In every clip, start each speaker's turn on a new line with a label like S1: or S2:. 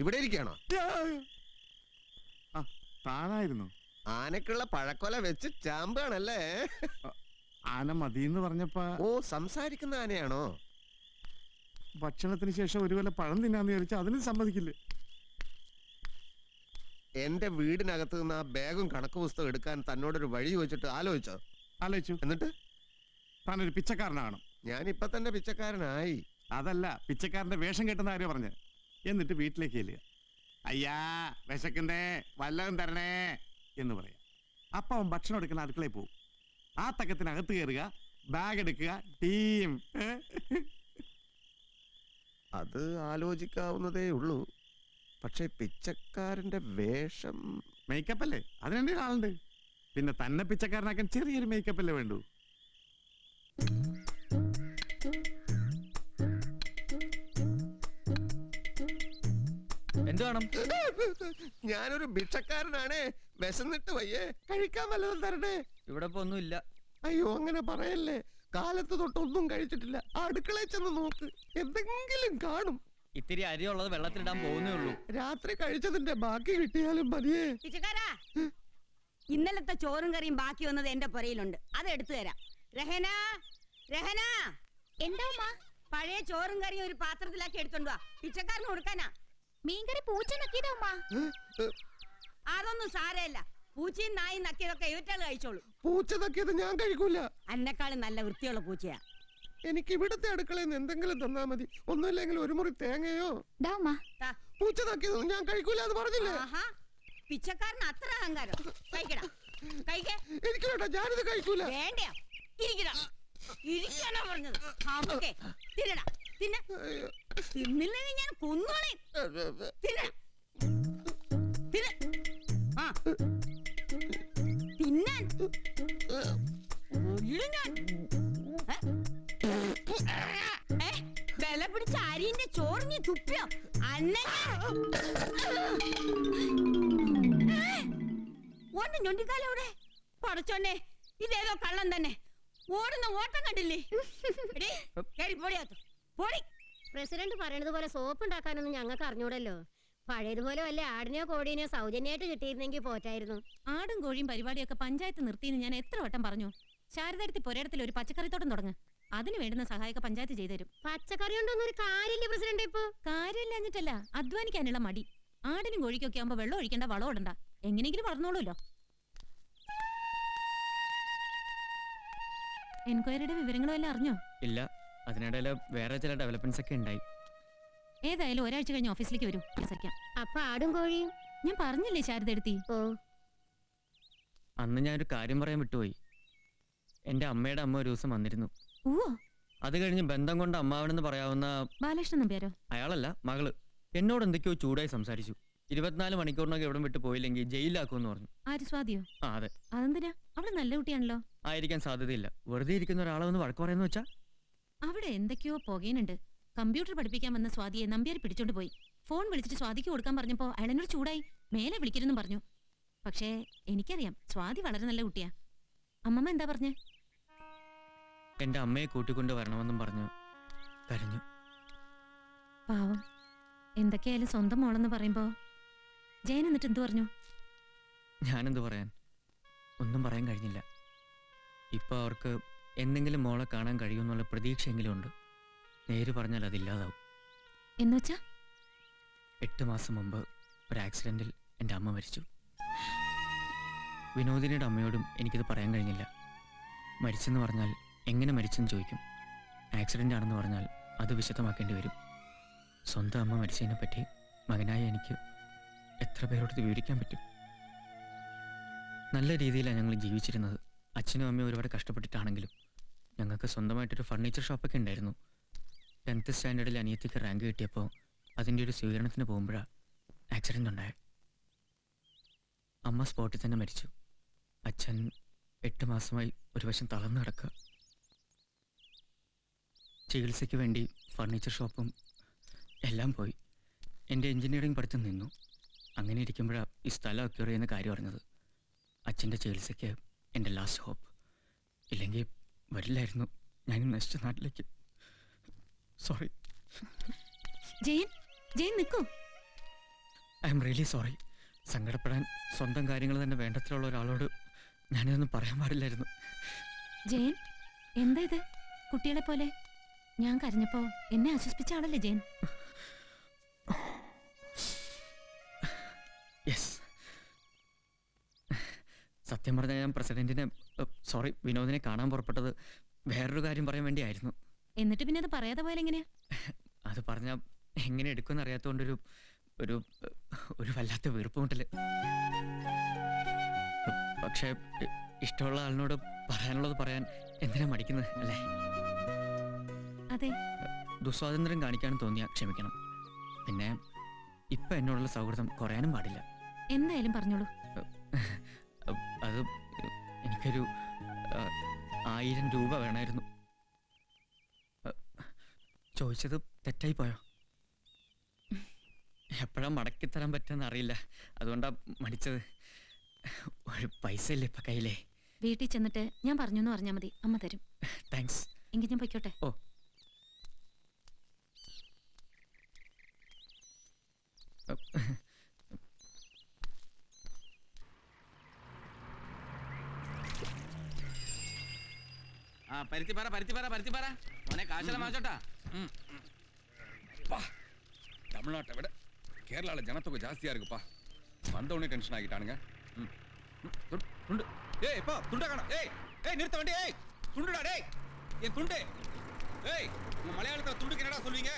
S1: ഇവിടെ ഇരിക്കണോ?
S2: താനായിരുന്നു.
S1: ആനക്കുള്ള പഴക്കൊല വെച്ച് ചാമ്പാണല്ലേ?
S2: ആന മതിയെന്ന് പറഞ്ഞപ്പോ.
S1: ഓ, സംസാരിക്കുന്ന ആനയാണോ?
S2: ഭക്ഷണത്തിന് ശേഷം ഒരു കൊല്ലം പഴം തിന്നാന്ന് വിചാരിച്ചാൽ അതിന് സമ്മതിക്കില്ലേ?
S1: എന്റെ വീടിനകത്ത് നിന്ന് ആ ബാഗും കണക്ക് പുസ്തകം എടുക്കാൻ തന്നോടൊരു വഴി ചോദിച്ചിട്ട് ആലോചിച്ചോ?
S2: ആലോചിച്ചു.
S1: എന്നിട്ട്
S2: താനൊരു പിച്ചക്കാരനാണ്.
S1: ഞാൻ ഇപ്പൊ തന്നെ പിച്ചക്കാരനായി.
S2: അതല്ല, പിച്ചക്കാരന്റെ വേഷം കെട്ടുന്ന ആരോ പറഞ്ഞ്. എന്നിട്ട് വീട്ടിലേക്ക് ചെല്ലുക. അയ്യാ വിശക്കുന്നേ, വല്ലതും തരണേ എന്ന് പറയാം. അപ്പൊ അവൻ ഭക്ഷണം എടുക്കുന്ന അടുക്കളയിൽ പോകും. ആ തക്കത്തിനകത്ത് കയറുക, ബാഗ് എടുക്കുക, ടീം.
S1: അത് ആലോചിക്കാവുന്നതേ ഉള്ളൂ. പക്ഷെ പിച്ചക്കാരന്റെ വേഷം
S2: മേക്കപ്പ് അല്ലേ, അതിനെ ആളുണ്ട്. പിന്നെ തന്നെ പിച്ചക്കാരനാക്കാൻ ചെറിയൊരു മേക്കപ്പ് അല്ലേ വേണ്ടു.
S3: എന്ത് വേണം?
S1: ഞാനൊരു ഭിക്ഷക്കാരനാണ്, വിശന്നിട്ട് വയ്യേ, കഴിക്കാൻ വല്ലതും തരണേ.
S3: ഇവിടെ ഇപ്പൊ ഒന്നുമില്ല.
S1: അയ്യോ, അങ്ങനെ പറയല്ലേ. കാലത്ത് തൊട്ടൊന്നും കഴിച്ചിട്ടില്ല. അടുക്കളയിൽ ചെന്ന് നോക്ക്, എന്തെങ്കിലും കാണും.
S3: ഇത്തിരി അരി ഉള്ളത് വെള്ളത്തിലിടാൻ പോകുന്നേ ഉള്ളൂ.
S1: രാത്രി കഴിച്ചതിന്റെ ബാക്കി കിട്ടിയാലും മതിയേ.
S4: ഇന്നലത്തെ ചോറും കറിയും ബാക്കി വന്നത് എന്റെ പുരയിലുണ്ട്, അത് എടുത്തു തരാം. രഹന, രഹന,
S5: എന്താ
S4: പഴയ ചോറും കറിയും ഒരു പാത്രത്തിലാക്കി എടുത്തോണ്ട് വാ, പിച്ചക്കാരന് കൊടുക്കാനാ.
S5: മീൻകറി പൂച്ച നക്കിയതാ ഉമ്മ.
S4: അതൊന്നും സാരമില്ല, പൂച്ചയും നായും നക്കിയതൊക്കെ ഇവറ്റാള് കഴിച്ചോളൂ.
S1: പൂച്ച നക്കിയത് ഞാൻ കഴിക്കൂല.
S4: അന്നെക്കാളും നല്ല വൃത്തിയുള്ള പൂച്ചയാ.
S1: എനിക്ക് ഇവിടുത്തെ അടുക്കളയിൽ നിന്ന് എന്തെങ്കിലും തന്നാ മതി. ഒന്നുമില്ലെങ്കിൽ ഒരു മുറി തേങ്ങയോ. പൂച്ച നക്കിയതൊന്നും ഞാൻ കഴിക്കൂല എന്ന് പറഞ്ഞില്ലേ?
S4: പിച്ചക്കാരന് അത്ര അഹങ്കാരം. കഴിക്കടാ, കഴിക്കേ.
S1: എനിക്ക് വേണ്ട, ഞാനിത് കഴിക്കൂല.
S4: വേണ്ടയോ? ഇരിക്കടാ, ഇരിക്കാനാ പറഞ്ഞത്. തിന്നടാ, തിന്ന. തിന്നില്ലെങ്കിൽ ഞാൻ കൊന്നോളെ. തിന്ന, തിന്നാൻ വില പിടിച്ച അരിന്റെ ചോറിഞ്ഞ് തുപ്പിയോ അന്നെ? ഓന്റെ ഞൊണ്ടിക്കാലോടെ പടച്ചോന്നെ, ഇതേതോ കള്ളം തന്നെ. ഓടുന്ന ഓട്ടം കണ്ടില്ലേ? പൊടി.
S5: പ്രസിഡന്റ് പറയണത് പോലെ സോപ്പ് ഉണ്ടാക്കാനൊന്നും ഞങ്ങൾക്ക് അറിഞ്ഞൂടല്ലോ. പഴയതുപോലെ വല്ല ആടിനെയോ കോഴീനെയോ സൗജന്യമായിട്ട് കിട്ടിയിരുന്നെങ്കിൽ പോറ്റായിരുന്നു.
S6: ആടും കോഴിയും പരിപാടിയൊക്കെ പഞ്ചായത്ത് നിർത്തിയെന്ന് ഞാൻ എത്ര വട്ടം പറഞ്ഞു. ശാരദാരത്തി പുരയിടത്തിൽ ഒരു പച്ചക്കറിത്തോട്ടം തുടങ്ങ്. അതിന് വേണ്ടുന്ന സഹായമൊക്കെ പഞ്ചായത്ത് ചെയ്തുതരും.
S5: പച്ചക്കറി കൊണ്ടൊന്നും ഒരു കാര്യമില്ല പ്രസിഡന്റ്. ഇപ്പൊ
S6: കാര്യമില്ലഞ്ഞിട്ടല്ല, അധ്വാനിക്കാനുള്ള മടി. ആടിനും കോഴിക്കൊക്കെ ആകുമ്പോ വെള്ളം ഒഴിക്കേണ്ട, വളം ഇടണ്ട, എങ്ങനെയെങ്കിലും വളർന്നോളൂല്ലോ. എൻക്വയറിയുടെ വിവരങ്ങളും എല്ലാം അറിഞ്ഞോ?
S3: ഇല്ല, അതിനിടയിൽ വേറെ ചില ഡെവലപ്മെന്റ്സ് ഒക്കെ ഉണ്ടായി.
S6: ഏതായാലും ഒരാഴ്ച കഴിഞ്ഞ് ഓഫീസിലേക്ക് വരൂ, സംസാരിക്കാം.
S5: അപ്പൊ ആടും കോഴിയും
S6: ഞാൻ പറഞ്ഞില്ലേ ശാരദെടുത്തി?
S3: അന്ന് ഞാനൊരു കാര്യം പറയാൻ വിട്ടുപോയി. എന്റെ അമ്മയുടെ അമ്മ ഒരു ദിവസം വന്നിരുന്നു. അത് കഴിഞ്ഞ് ബന്ധം കൊണ്ട് അമ്മാവനെന്ന് പറയാവുന്ന
S6: ബാലകൃഷ്ണൻ നമ്പ്യാരോ?
S3: അയാളല്ല, മകള് എന്നോട് എന്തൊക്കെയോ ചൂടായി സംസാരിച്ചു. 24 മണിക്കൂറിനൊക്കെ എവിടെ വിട്ട് പോയില്ലെങ്കിൽ ജയിലിലാക്കുമെന്ന് പറഞ്ഞു.
S6: ആര്, സ്വാതിയോ?
S3: അതെ.
S6: അതെന്തിനാ? അവിടെ നല്ല കുട്ടിയാണല്ലോ.
S3: ആയിരിക്കാൻ സാധ്യതയില്ല. വെറുതെ ഇരിക്കുന്ന ഒരാളെ ഒന്ന് വഴക്ക് പറയുന്ന വെച്ചാ?
S6: അവിടെ എന്തൊക്കെയോ പുകയുന്നുണ്ട്. കമ്പ്യൂട്ടർ പഠിപ്പിക്കാൻ വന്ന സ്വാതിയെ നമ്പ്യാർ പിടിച്ചോണ്ട് പോയി. ഫോൺ വിളിച്ചിട്ട് സ്വാതിക്ക് കൊടുക്കാൻ പറഞ്ഞപ്പോ അയാളെന്നോട് ചൂടായി, മേലെ വിളിക്കരുതെന്ന് പറഞ്ഞു. പക്ഷേ എനിക്കറിയാം, സ്വാതി വളരെ നല്ല കുട്ടിയാ. അമ്മമ്മ എന്താ പറഞ്ഞേ?
S3: എന്റെ അമ്മയെ കൂട്ടിക്കൊണ്ട് വരണമെന്നും പറഞ്ഞു കരഞ്ഞു.
S6: പാവം, എന്തൊക്കെയായാലും സ്വന്തം മോളെന്ന് പറയുമ്പോ. ജയൻ എന്നിട്ട് എന്തു പറഞ്ഞു?
S3: ഞാനെന്തു പറയാൻ, ഒന്നും പറയാൻ കഴിഞ്ഞില്ല. ഇപ്പൊ അവർക്ക് എന്തെങ്കിലും മോളെ കാണാൻ കഴിയുമെന്നുള്ള പ്രതീക്ഷയെങ്കിലും ഉണ്ട്. നേര് പറഞ്ഞാൽ അതില്ലാതാവും.
S6: എന്നുവെച്ചാ?
S3: 8 മാസം മുമ്പ് ഒരു ആക്സിഡന്റിൽ എൻ്റെ അമ്മ മരിച്ചു. വിനോദിനിയുടെ അമ്മയോടും എനിക്കിത് പറയാൻ കഴിഞ്ഞില്ല. മരിച്ചെന്ന് പറഞ്ഞാൽ എങ്ങനെ മരിച്ചെന്ന് ചോദിക്കും. ആക്സിഡന്റ് ആണെന്ന് പറഞ്ഞാൽ അത് വിശദമാക്കേണ്ടി വരും. സ്വന്തം അമ്മ മരിച്ചതിനെ പറ്റി മകനായ എനിക്ക് എത്ര പേരോട് വിവരിക്കാൻ പറ്റും? നല്ല രീതിയിലാണ് ഞങ്ങൾ ജീവിച്ചിരുന്നത്. അച്ഛനും അമ്മയും ഒരുപാട് കഷ്ടപ്പെട്ടിട്ടാണെങ്കിലും ഞങ്ങൾക്ക് സ്വന്തമായിട്ടൊരു ഫർണിച്ചർ ഷോപ്പൊക്കെ ഉണ്ടായിരുന്നു. 10th സ്റ്റാൻഡേർഡിൽ അനിയത്തിക്ക് റാങ്ക് കിട്ടിയപ്പോൾ അതിൻ്റെ ഒരു സ്വീകരണത്തിന് പോകുമ്പോഴാണ് ആക്സിഡൻ്റ് ഉണ്ടായത്. അമ്മ സ്പോട്ടിൽ തന്നെ മരിച്ചു. അച്ഛൻ 8 മാസമായി ഒരു വശം തളർന്നു കിടക്കുക. ചികിത്സയ്ക്ക് വേണ്ടി ഫർണിച്ചർ ഷോപ്പും എല്ലാം പോയി. എൻ്റെ എൻജിനീയറിംഗ് പഠിത്തം നിന്നു. അങ്ങനെ ഇരിക്കുമ്പോഴാണ് ഈ സ്ഥലം അക്യൂർ ചെയ്യുന്ന കാര്യം അറിഞ്ഞത്. അച്ഛൻ്റെ ചികിത്സയ്ക്ക് എൻ്റെ ലാസ്റ്റ് ഹോപ്പ്. ഇല്ലെങ്കിൽ വരില്ലായിരുന്നു ഞാൻ നശിച്ച നാട്ടിലേക്ക്. സോറി.
S6: ജയൻ, ജയൻ നിൽക്കൂ.
S3: I'm really sorry. സങ്കടപ്പെടാൻ സ്വന്തം കാര്യങ്ങൾ തന്നെ വേണ്ടത്തിലുള്ള ഒരാളോട് ഞാനിതൊന്നും പറയാൻ പാടില്ലായിരുന്നു.
S6: ജയൻ, എന്താ ഇത്? കുട്ടികളെ പോലെ ഞാൻ കരഞ്ഞപ്പോ എന്നെ ആശ്വസിപ്പിച്ച ആളല്ലേ ജയൻ?
S3: യെസ്. സത്യം പറഞ്ഞാൽ ഞാൻ പ്രസിഡന്റിനെ സോറി വിനോദിനെ കാണാൻ പുറപ്പെട്ടത് വേറൊരു കാര്യം പറയാൻ വേണ്ടിയായിരുന്നു.
S6: എന്നിട്ട് പിന്നെ അത് പറയാതെ പോയാൽ എങ്ങനെയാ?
S3: അത് പറഞ്ഞാൽ എങ്ങനെ എടുക്കുമെന്ന് അറിയാത്തതുകൊണ്ടൊരു ഒരു ഒരു വല്ലാത്ത വീർപ്പുമുട്ടല്. പക്ഷേ ഇഷ്ടമുള്ള ആളിനോട് പറയാനുള്ളത് പറയാൻ എന്തിനാ മടിക്കുന്നത് അല്ലേ?
S6: അതെ.
S3: ദുസ്വാതന്ത്ര്യം കാണിക്കാനും തോന്നിയാ ക്ഷമിക്കണം. പിന്നെ ഇപ്പൊ എന്നോടുള്ള സൗഹൃദം കുറയാനും പാടില്ല.
S6: എന്തായാലും പറഞ്ഞോളൂ.
S3: അത് എനിക്കൊരു 1000 രൂപ വേണമായിരുന്നു. ചോദിച്ചത് തെറ്റായി പോയോ? എപ്പോഴാ മടക്കിത്തരാൻ പറ്റുമെന്ന് അറിയില്ല, അതുകൊണ്ടാ മടിച്ചത്. ഒരു പൈസ ഇല്ല ഇപ്പൊ കയ്യിലേ.
S6: വീട്ടിൽ ചെന്നിട്ട് ഞാൻ പറഞ്ഞു എന്ന് പറഞ്ഞാൽ മതി, അമ്മ തരും.
S3: താങ്ക്സ്.
S6: എങ്കിൽ ഞാൻ പൊയ്ക്കോട്ടെ.
S3: ഓ.
S7: பருத்தி பாரா உனே காசல மாச்சோட்டா.
S8: தமிழ்நாட்டை விட கேரளாவில் ஜனத்தொகை ஜாஸ்தியா இருக்குப்பா. வந்தவொடனே டென்ஷன் ஆகிட்டானுங்க. துண்டு ஏய் பா துண்டா காணோம். ஏய் ஏய் நிறுத்த வண்டி. ஏய் துண்டுடா. டேய் என் துண்டு. ஏய் உங்க மலையாளத்துல துண்டுக்கு என்னடா சொல்வீங்க?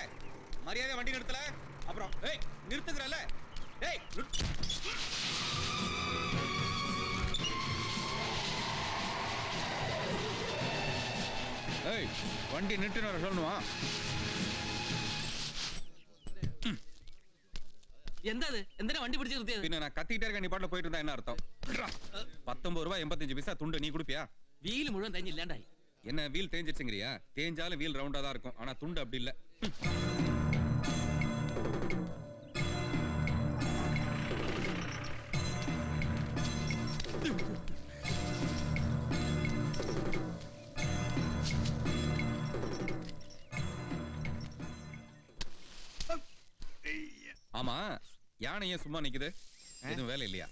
S8: மரியாதை வண்டி நிறுத்தல அப்புறம் ஏய் நிறுத்துங்கறல. ஏய் ஏய் வண்டி நிறுத்தின வர சொல்லணுமா?
S7: എന്താ എന്തിനാ വണ്ടി പിടിച്ച് നിർത്തിയത്?
S8: പിന്നെ நான் கத்திட்டே இருக்க, நீ பாட்டுல போயிட்டு இருந்தா என்ன அர்த்தம்? 19 ரூபாய் 85 பைசா துண்டு நீ குடுப்பியா?
S7: വീല് മുഴുവൻ തേഞ്ഞ് ഇല്ലാണ്ടായി.
S8: என்ன வீல் தேஞ்சிருச்சுங்கறியா? தேஞ்சாலும் வீல் ரவுண்டா தான் இருக்கும், ஆனா துண்டு அப்படி இல்ல. ஆமா, யானை ஏன் சும்மா நிக்குது? எதுவும் வேலை இல்லையா?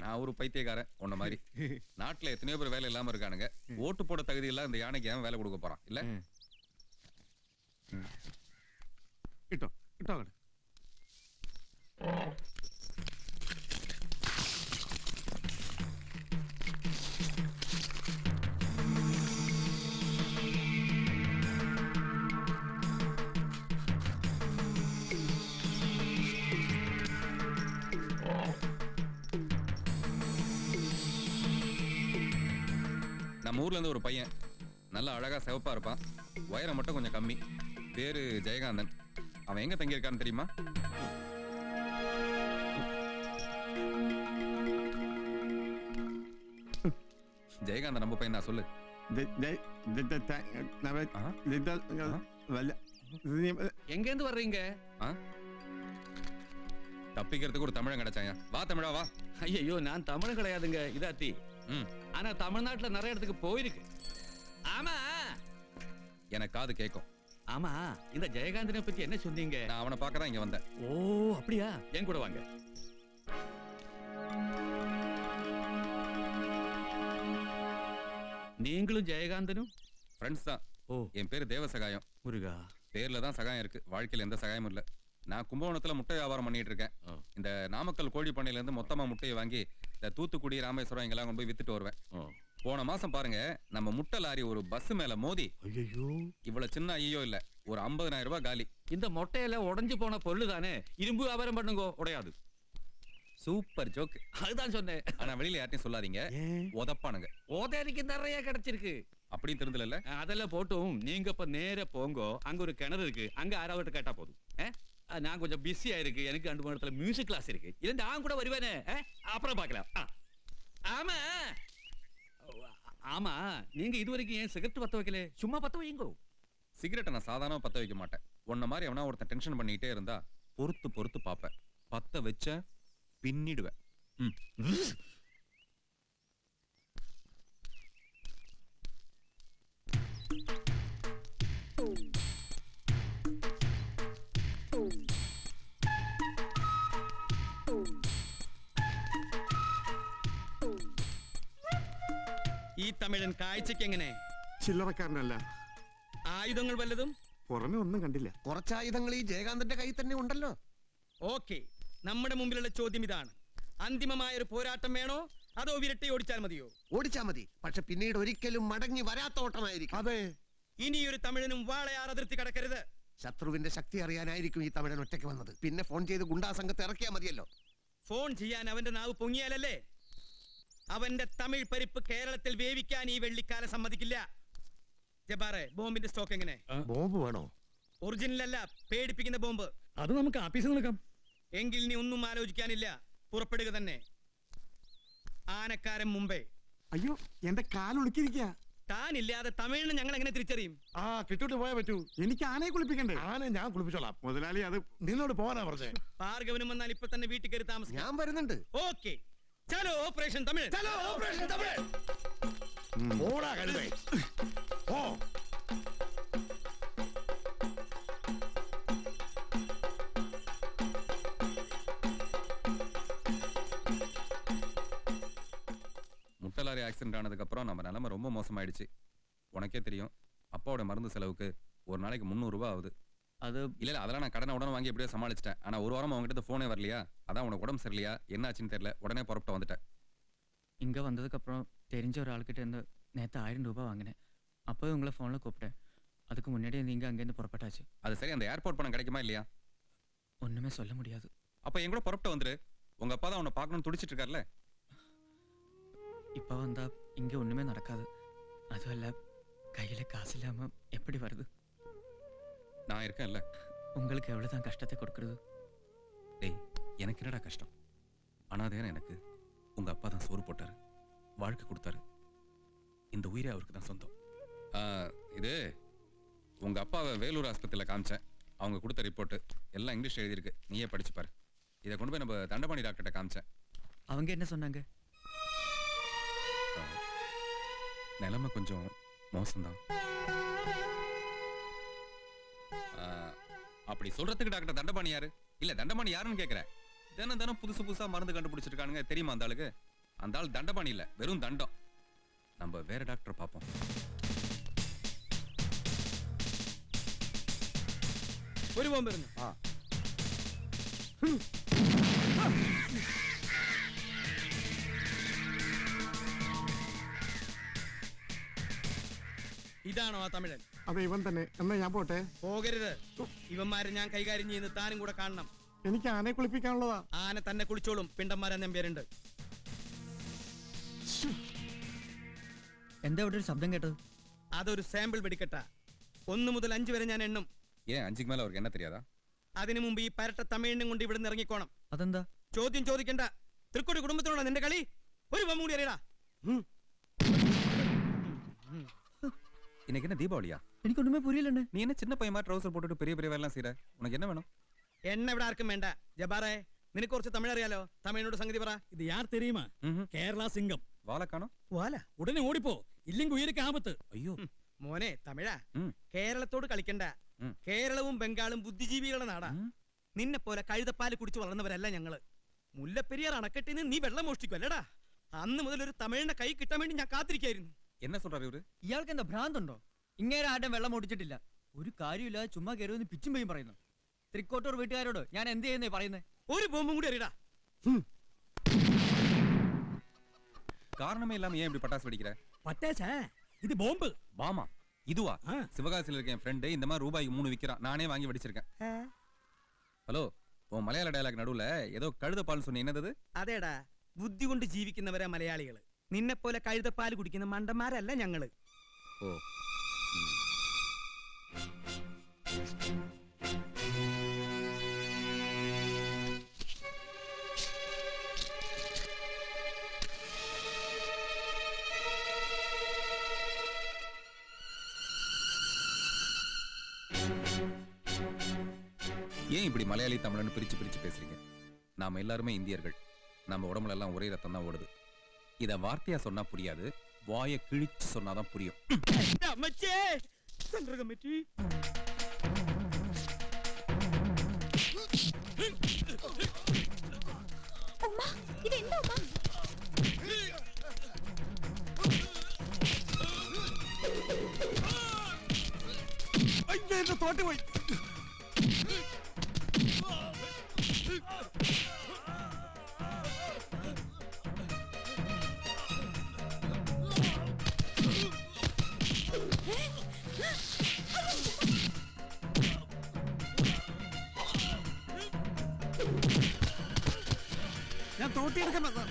S8: நான் ஒரு பைத்தியக்காரன் உன்ன மாதிரி. நாட்டுல எத்தனையோ பேர் வேலை இல்லாம இருக்கானுங்க. ஓட்டு போட தகுதி இல்ல இந்த யானைக்கு ஏன் வேலை கொடுக்க போறான் இல்ல?
S2: ഇട്ടോ ഇട്ടോ അങ്ങോട്ട്.
S8: நம்ம ஊர்ல இருந்து ஒரு பையன் நல்ல அழகா சிவப்பா இருப்பான், உயரம் மட்டும் கொஞ்சம் கம்மி. பேரு ஜெயகாந்தன். அவன் எங்க தங்கி இருக்கான்னு தெரியுமா? ஜெயகாந்தன் நம்ம பையன் தான், சொல்லு.
S7: எங்க இருந்து வர்றீங்க?
S8: தப்பிக்கிறதுக்கு ஒரு தமிழன் கிடைச்சாயா? வா தமிழா வா.
S7: ஐயோ நான் தமிழ் கிடையாதுங்க, இதாத்தி. ஆனா தமிழ்நாட்டுல நிறைய இடத்துக்கு போயிருக்கு. ஆமா
S8: எனக்கு காது கேட்கும்.
S7: ஆமா இந்த ஜெயகாந்தனை பத்தி என்ன சொன்னீங்க?
S8: நான் அவனை பார்க்க தான் இங்க வந்தேன்.
S7: ஓ அப்படியா? என் கூட வாங்க. நீங்களும் ஜெயகாந்தனும்
S8: ஃப்ரெண்ட்ஸ் தான்.
S7: ஓ.
S8: என் பேரு தேவசகாயம்.
S7: முருகா.
S8: பேர்ல தான் சகாயம் இருக்கு, வாழ்க்கையில எந்த சகாயமும் இல்ல. நான் கும்பகோணத்துல முட்டை வியாபாரம் பண்ணிட்டு இருக்கேன். இந்த நாமக்கல் கோழி பண்ணையில இருந்து மொத்தமா முட்டையை வாங்கி இந்த தூத்துக்குடி ராமேஸ்வரம் இங்கெல்லாம் கொண்டு போய் வித்துட்டு வருவேன். போன மாசம் பாருங்க, நம்ம முட்டை லாரி ஒரு பஸ் மேல மோதி
S7: ஐயோ
S8: இவ்வளவு சின்ன ஐயோ இல்ல ஒரு 50,000 ரூபாய் காலி.
S7: இந்த மொட்டையில உடைஞ்சு போன பொருள் தானே, இரும்பு வியாபாரம் பண்ணுங்க, உடையாது.
S8: Super joke.
S7: அதுதான் சொன்னேன்.
S8: ஆனா வெளியில யார்ட்டையும் சொல்லாதீங்க, உதப்பானுங்க.
S7: ஓதேரிக்கு நிறைய கிடைச்சிருக்கு.
S8: அப்படின்னு தெரிஞ்சல.
S7: அதெல்லாம் போட்டும் நீங்க இப்ப நேர போங்கோ, அங்க ஒரு கிணறு இருக்கு, அங்க யாராவது கேட்டா போதும். நான் கொஞ்சம் பிஸியா இருக்கு, எனக்கு 2 மணி நேரத்துல மியூசிக் கிளாஸ் இருக்கு. இல்ல நான் கூட வருவேனே, அப்புறம் பார்க்கலாம். ஆமா ஆமா, நீங்க இதுவரைக்கும் ஏன் சிகரெட் பத்த வைக்கல? சும்மா பத்த வைங்கோ.
S8: சிகரெட்டை நான் சாதாரணமா பத்த வைக்க மாட்டேன். உன்ன மாதிரி எவனா ஒருத்தன் டென்ஷன் பண்ணிட்டே இருந்தா பொறுத்து பொறுத்து பாப்பேன். பத்த வச்ச பின்னிடுவேன்.
S9: തമിഴൻ കാഴ്ചക്ക് എങ്ങനെ?
S2: ചില്ലറക്കാരനല്ല.
S9: ആയുധങ്ങൾ വല്ലതും?
S2: പുറമെ ഒന്നും കണ്ടില്ല.
S1: കുറച്ച് ആയുധങ്ങൾ ഈ ജയകാന്തന്റെ കയ്യിൽ തന്നെ ഉണ്ടല്ലോ.
S9: ഓക്കെ, നമ്മുടെ മുമ്പിലുള്ള ചോദ്യം ഇതാണ്. അന്തിമമായ ഒരു പോരാട്ടം വേണോ അതോ വിരട്ടി ഓടിച്ചാൽ മതിയോ?
S1: ഓടിച്ചാ മതി, പക്ഷെ പിന്നീട് ഒരിക്കലും മടങ്ങി വരാത്ത ഓട്ടമായിരിക്കും.
S2: അതെ.
S9: ഇനിയൊരു തമിഴനും വാളയാർ അതിർത്തി കടക്കരുത്.
S1: ശത്രുവിന്റെ ശക്തി അറിയാനായിരിക്കും ഈ തമിഴൻ ഒറ്റയ്ക്ക് വന്നത്. പിന്നെ ഫോൺ ചെയ്ത് ഗുണ്ടാ സംഘത്തെ ഇറക്കിയാ മതിയല്ലോ.
S9: ഫോൺ ചെയ്യാൻ അവന്റെ നാവ് പൊങ്ങിയാലല്ലേ? അവന്റെ തമിഴ് പരിപ്പ് കേരളത്തിൽ വേവിക്കാൻ ഈ വെള്ളിക്കാലം സമ്മതിക്കില്ല. ജബാറെ, ബോംബിന്റെ സ്റ്റോക്ക് എങ്ങനെ?
S1: ബോംബ് വേണോ?
S9: ഒറിജിനൽ അല്ല, പേടിപ്പിക്കുന്ന ബോംബ്.
S7: അത് നമുക്ക് ആഫീസിൽ നിൽക്കാം.
S9: എങ്കിൽ നീ ഒന്നും ആലോചിക്കാനില്ല, പുറപ്പെടുക തന്നെ. ആനക്കാരൻ മുമ്പേ.
S2: അയ്യോ, എന്റെ കാലൊളുക്കിയിരിക്കുക.
S9: താനില്ലാതെ തമിഴിനെ ഞങ്ങൾ എങ്ങനെ തിരിച്ചറിയും?
S1: കിട്ടൂട്ട് പോയാ പറ്റൂ.
S2: എനിക്ക് ആനയെ കുളിപ്പിക്കണ്ടേ?
S1: ആനെ ഞാൻ കുളിപ്പിച്ചോളാം.
S2: മുതലാളി, അത്
S1: നിന്നോട് പോകാനാ പറഞ്ഞേ.
S9: ഭാർഗവനും വന്നാൽ ഇപ്പൊ തന്നെ വീട്ടിൽ കയറി താമസിക്കാം.
S1: ഞാൻ വരുന്നുണ്ട്.
S9: ഓക്കെ, ചലോ ഓപ്പറേഷൻ തമിഴ്.
S1: ഓടാ കരുതേ. ഓ
S8: முட்டலாரி ஆக்சிடென்ட் ஆனதுக்கப்புறம் நம்ம நிலைமை ரொம்ப மோசமாயிடுச்சு. உனக்கே தெரியும், அப்பாவோட மருந்து செலவுக்கு ஒரு நாளைக்கு 300 ரூபாய் ஆகுது.
S3: அது
S8: இல்ல அதெல்லாம் நான் கடனை உடனே வாங்கி எப்படியோ சமாளிச்சிட்டேன். ஆனா ஒரு வாரம் அவங்ககிட்ட போனே வரலையா, அதான் உனக்கு உடம்பு சரியில்லையா என்ன ஆச்சுன்னு தெரியல, உடனே புறப்பட்டு வந்துட்டேன்.
S3: இங்கே வந்ததுக்கப்புறம் தெரிஞ்ச ஒரு ஆளுக்கிட்ட இருந்து நேற்று 1000 ரூபாய் வாங்கினேன். அப்போவே உங்களை ஃபோனில் கூப்பிட்டேன். அதுக்கு முன்னாடியே நீங்கள் அங்கேருந்து புறப்பட்டாச்சு.
S8: அது சரி, அந்த ஏர்போர்ட் பணம் கிடைக்குமா இல்லையா?
S3: ஒன்றுமே சொல்ல முடியாது.
S8: அப்போ என் கூட புறப்பட்டு வந்துரு. உங்க அப்பா தான் உன்னை பார்க்கணும்னு துடிச்சிட்டு இருக்காருல்ல.
S3: இப்போ வந்தால் இங்கே ஒன்றுமே நடக்காது. அதுவல்ல, கையில் காசு இல்லாமல் எப்படி வருது?
S8: நான் இருக்கேன்ல.
S3: உங்களுக்கு எவ்வளோ தான் கஷ்டத்தை கொடுக்குறது?
S8: டேய், எனக்கு என்னடா கஷ்டம்? அனாதையான எனக்கு உங்க அப்பா தான் சோறு போட்டாரு, வாழ்க்கை கொடுத்தாரு. இந்த உயிரே அவருக்கு தான் சொந்தம். இது உங்க அப்பாவை வேலூர் ஆஸ்பத்திரியில் காமிச்சேன். அவங்க கொடுத்த ரிப்போர்ட்டு எல்லாம் இங்கிலீஷ் எழுதியிருக்கு, நீயே படிச்சு பாரு. இதை கொண்டு போய் நம்ம தண்டபாணி டாக்டர்கிட்ட காமிச்சேன்.
S3: அவங்க என்ன சொன்னாங்க?
S8: நிலைமை கொஞ்சம் மோசம்தான். அப்படி சொல்றதுக்கு டாக்டர் தண்டபாணி யாரு? இல்ல தண்டபாணி யாருன்னு கேட்கிறேன். தினம் தினம் புதுசு புதுசா மருந்து கண்டுபிடிச்சிருக்கானுங்க, தெரியுமா அந்த ஆளுக்கு? அந்த ஆள் தண்டபாணி இல்ல, வெறும் தண்டம். நம்ம வேற டாக்டர் பார்ப்போம்.
S9: ഒരു ബോംബ് വരുന്നു. ഇതാണോ ആ തമിഴൻ?
S2: അതെ, ഇവൻ തന്നെ. എന്നാ ഞാൻ പോട്ടെ.
S9: പോകരുത്, ഇവന്മാരെ ഞാൻ കൈകാര്യം ചെയ്യുന്ന താനും കൂടെ കാണണം.
S2: എനിക്ക് ആനയെ കുളിപ്പിക്കാനുള്ളതാ.
S9: ആന തന്നെ കുളിച്ചോളും, പിണ്ടന്മാരെന്നും പേരുണ്ട്.
S3: എന്താ ഇവിടെ ഒരു ശബ്ദം കേട്ടത്?
S9: അതൊരു സാമ്പിൾ വെടിക്കെട്ട. 1 മുതൽ 5 വരെ ഞാൻ എണ്ണും.
S8: ஏன் 5க்கு மேல அவருக்கு என்ன தெரியாதா?
S9: അതിനു മുമ്പ് ഈ പരട്ട തമിഴിനും കൊണ്ട് ഇവിടെ നിന്ന് ഇറങ്ങിക്കോണം.
S3: അതെന്താ?
S9: ചോദ്യം ചോദിക്കണ്ട. തൃക്കോടി കുടുംബത്തിനോടാ നിന്റെ കളി. ഒരു ബൊമ്മ കൂടി അറിയടാ.
S8: இன்னைக்கு என்ன தீபாவளியா?
S3: എനിക്ക് ഒന്നുമേ പുരിയില്ലേ.
S8: நீ என்ன சின்ன பையன் மாதிரி ட்ரவுசர் போட்டுட்டு பெரிய பெரிய வேலைலாம் செய்யற? உனக்கு என்ன வேணும்?
S9: എണ്ണ ഇവിടെ ആർക്കും വേണ്ട. ജബാറേ, നിനക്ക് കുറച്ച് തമിഴ് അറിയാലോ, തമിഴിനോട് സംഗതി പറ.
S7: இது யார் தெரியுமா? கேரளா சிங்கம்.
S8: வாழை காணோம்.
S9: വാല
S7: உடனே ஓடிப்போ, இல்லைங்க உயிருக்கு ஆபத்து.
S8: ஐயோ
S9: മോനെ തമിഴ, കേരളത്തോട് കളിക്കണ്ട. കേരളവും ബംഗാളും ബുദ്ധിജീവികളുടെ നാടാ. നിന്നെ പോലെ കഴുതപ്പാല് കുടിച്ച് വളർന്നവരല്ല ഞങ്ങള്. മുല്ലപ്പെരിയാർ അണക്കെട്ടിന് നീ വെള്ളം മോഷ്ടിക്കും അല്ലടാ. അന്ന് മുതൽ ഒരു തമിഴിന്റെ കൈ കിട്ടാൻ വേണ്ടി ഞാൻ കാത്തിരിക്കായിരുന്നു.
S8: என்ன சொல்றாரு இவரு?
S3: ഇയാൾക്ക് എന്താ ഭ്രാന്തുണ്ടോ? ഇങ്ങേരെ ആരും വെള്ളം ഓടിച്ചിട്ടില്ല. ഒരു കാര്യമില്ലാതെ ചുമ്മാ കയറുമെന്ന് പിച്ചും പെയ്യും പറയുന്നു. തൃക്കോട്ടൂർ വീട്ടുകാരോട് ഞാൻ എന്ത് ചെയ്യുന്നേ പറയുന്നേ?
S9: ഒരു ബോംബും കൂടി അറിയടാ.
S8: காரணமே இல்லாம ஏன் இப்படி பட்டாசு வெடிக்கிற?
S7: பட்டாசா? இது பாம்பு.
S8: பாமா? இதுவா? சிவகாசியில் இருக்க என் ஃப்ரெண்டு இந்த மாதிரி ரூபாய்க்கு 3 விக்கிறான். நானே வாங்கி வெடிச்சிருக்கேன். ஹலோ, உன் மலையாள டயலாக் நடுவுல ஏதோ கழுதப்பால் சொன்ன, என்னது?
S9: അതേടാ, ബുദ്ധി കൊണ്ട് ജീവിക്കുന്നവരാ മലയാളികള്. നിന്നെ പോലെ കഴുതപ്പാല് കുടിക്കുന്ന മണ്ടന്മാരല്ല ഞങ്ങള്.
S8: ഓ. ஏன் இப்படி மலையாளி தமிழன்னு பிரிச்சு பிரிச்சு பேசுறீங்க? நாம எல்லாருமே இந்தியர்கள். நம்ம உடம்புல எல்லாம் ஒரே ரத்தம் தான் ஓடுது. இத வார்த்தையா சொன்னா புரியாது, வாயை கிழிச்சு சொன்னாதான் புரியும்.
S9: അമ്മച്ചേ, സെൻട്രൽ കമ്മിറ്റി.
S4: ഇതെന്താ
S2: തോറ്റുപോയി. ഞാൻ തോട്ടിയെടുക്കാൻ വന്ന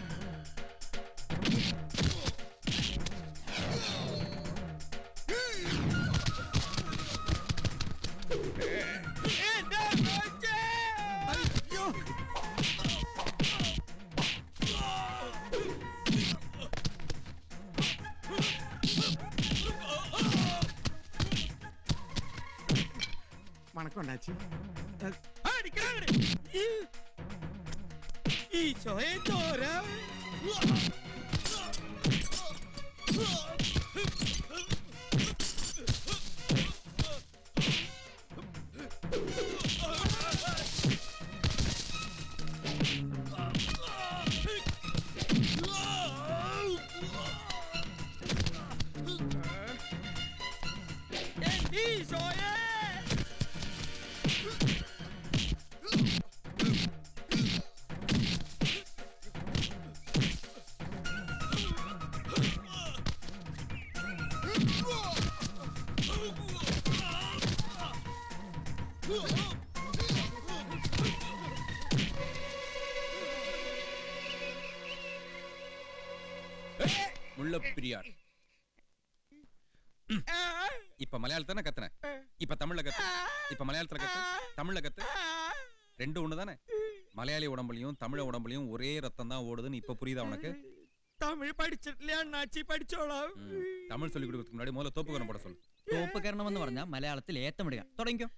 S2: മണക്കുണ്ടാച്ചു.
S9: ഈശോയെ ചോര. ഈശോയെ.
S8: முள்ளப்பிரியார் இப்ப மலையாளத்தானே கத்துன, இப்ப தமிழ்ல கத்து. இப்ப மலையாளத்துல கத்து, தமிழ்ல கத்து. ரெண்டும் ஒண்ணுதானே? மலையாளி உடம்புலயும் தமிழ உடம்புலயும் ஒரே ரத்தம் தான் ஓடுதுன்னு இப்ப புரியுதா உனக்கு?
S9: தமிழ் படிச்சிട്ടില്ല അണ്ണാച്ചി പഠിച്ചോളാം.
S8: தமிழ் சொல்லி கொடுக்கறதுக்கு முன்னாடி முதல்ல தோப்புக்கரணம் போட சொல்லு.
S3: തോപ്പുകരണം എന്ന് പറഞ്ഞാൽ മലയാളത്തിൽ ഏത്തമിടുക. തുടങ്ങിക്കോ.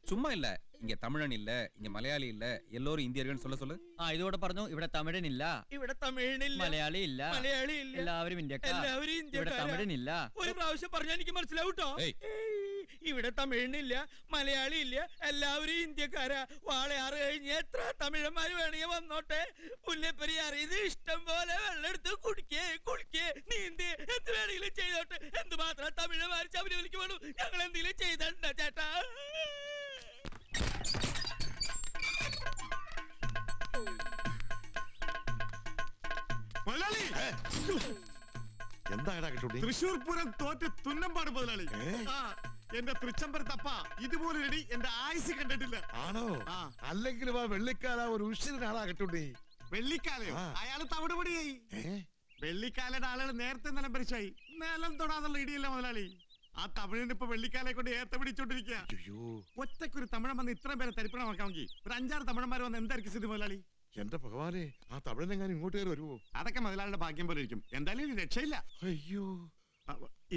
S8: சும்மா இல்ல, இங்க தமிழன் இல்ல, இங்க மலையாளி இல்ல, எல்லோரும் இந்தியர்கள் சொல்ல சொல்லு.
S3: ഇതോടെ പറഞ്ഞു. ഇവിടെ തമിഴനില്ല,
S9: ഇവിടെ തമിഴനില്ല,
S3: മലയാളി ഇല്ല,
S9: മലയാളി ഇല്ല,
S3: എല്ലാവരും ഇന്ത്യക്കാർ.
S9: എല്ലാവരും
S3: ഇവിടെ
S9: ഇന്ത്യക്കാരാ.
S3: തമിഴനില്ല.
S9: ഒരു പ്രാവശ്യം പറഞ്ഞാൽ എനിക്ക് മനസ്സിലാവും ട്ടോ. ഇവിടെ തമിഴനില്ല, മലയാളി ഇല്ല, എല്ലാവരും ഇന്ത്യക്കാരാ. വാളയാറ് കഴിഞ്ഞ് എത്ര തമിഴന്മാര് വേണമെങ്കിൽ വന്നോട്ടെ. മുല്ലപ്പെരിയാർ ഇത് ഇഷ്ടം പോലെ വെള്ളം എടുത്ത് കുടിക്കേ കുളിക്കേ നീന്തി എന്ത് വേണമെങ്കിലും ചെയ്തോട്ടെ. എന്തുമാത്രം തമിഴന്മാർ ശബരിമലയ്ക്ക് വേണം. ഞങ്ങൾ എന്തെങ്കിലും ചെയ്തിട്ടുണ്ടോ ചേട്ടാ?
S2: മുതലാളി,
S1: എന്താ കിട്ടുണ്ടി?
S2: തൃശൂർ പൂരം തോറ്റ് തുന്നമ്പാട് മുതലാളി. എന്റെ തൃച്ചമ്പരത്തപ്പ ഇതുപോലൊരടി എന്റെ ആയുസ് കണ്ടിട്ടില്ല.
S1: ആണോ? അല്ലെങ്കിലും ആ വെള്ളിക്കാല ഒരു ഉഷിരനാളാ കിട്ടുണ്ടി.
S2: വെള്ളിക്കാലയോ? അയാള് തവിടുപടിയായി. വെള്ളിക്കാലയുടെ ആളുകൾ നേരത്തെ നിലം പരിശായി. നിലം തൊടാതുള്ള ഇടിയല്ല മുതലാളി. ആ തമിഴിന് ഇപ്പൊ വെള്ളിക്കാലെ കൊണ്ട് ഏത്ത പിടിച്ചോണ്ടിരിക്കുക. ഒറ്റക്കൊരു തമിഴൻ വന്ന് ഇത്രയും പേരെ തരിപ്പണമാക്കാമെങ്കിൽ ഒരു 5-6 തമിഴന്മാർ വന്ന് എന്തായിരിക്കും സ്ഥിതി മുതലാളി?
S1: എന്റെ ഭഗവാനെ, ആ തമിഴനെങ്ങാനും ഇങ്ങോട്ട് കയറി വരുമോ?
S2: അതൊക്കെ മുതലാളിയുടെ ഭാഗ്യം പോലെ ഇരിക്കും. എന്തായാലും ഒരു രക്ഷയില്ല.
S1: അയ്യോ,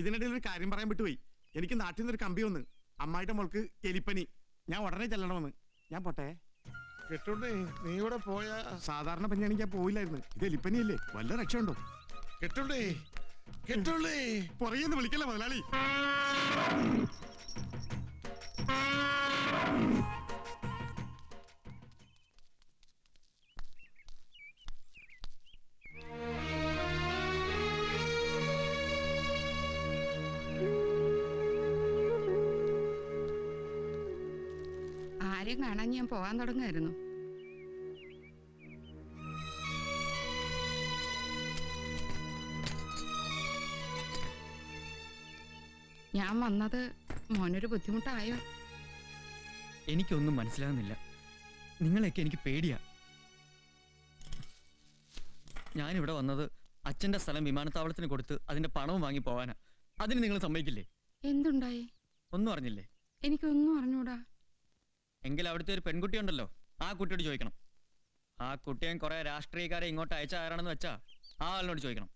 S2: ഇതിനിടയിൽ ഒരു കാര്യം പറയാൻ വിട്ടുപോയി. എനിക്ക് നാട്ടിൽ നിന്നൊരു കമ്പി വന്ന് അമ്മായിയുടെ മോൾക്ക് എലിപ്പനി. ഞാൻ ഉടനെ ചെല്ലണമെന്ന്. ഞാൻ പോട്ടെ.
S1: കെട്ടുണ്ടേ, നീ ഇവിടെ പോയാ
S2: സാധാരണ പനിയാണെങ്കിൽ ഞാൻ പോയില്ലായിരുന്നു. ഇത് എലിപ്പനിയല്ലേ, വല്ല രക്ഷയുണ്ടോ?
S1: കെട്ടുണ്ടേ, കെട്ടുള്ളേ,
S2: പുറകെന്ന് വിളിക്കല്ലേ മുതലാളി.
S10: ആരെയും കാണാൻ ഞാൻ പോകാൻ തുടങ്ങായിരുന്നു. ഞാൻ വന്നത് മോനൊരു ബുദ്ധിമുട്ടായോ?
S3: എനിക്കൊന്നും മനസ്സിലാകുന്നില്ല. നിങ്ങളെയൊക്കെ എനിക്ക് പേടിയാ. ഞാനിവിടെ വന്നത് അച്ഛന്റെ സ്ഥലം വിമാനത്താവളത്തിന് കൊടുത്ത് അതിന്റെ പണവും വാങ്ങി പോവാനാ. അതിന് നിങ്ങൾ സമ്മതിക്കില്ലേ?
S10: എന്തുണ്ടായി?
S3: ഒന്നും അറിഞ്ഞില്ലേ?
S10: എനിക്കൊന്നും അറിഞ്ഞൂടാ.
S3: എങ്കിൽ അവിടുത്തെ ഒരു പെൺകുട്ടി ഉണ്ടല്ലോ, ആ കുട്ടിയോട് ചോദിക്കണം. ആ കുട്ടിയെ കുറെ രാഷ്ട്രീയക്കാരെ ഇങ്ങോട്ട് അയച്ച ആരാണെന്ന് വെച്ചാ ആ ആളിനോട് ചോദിക്കണം.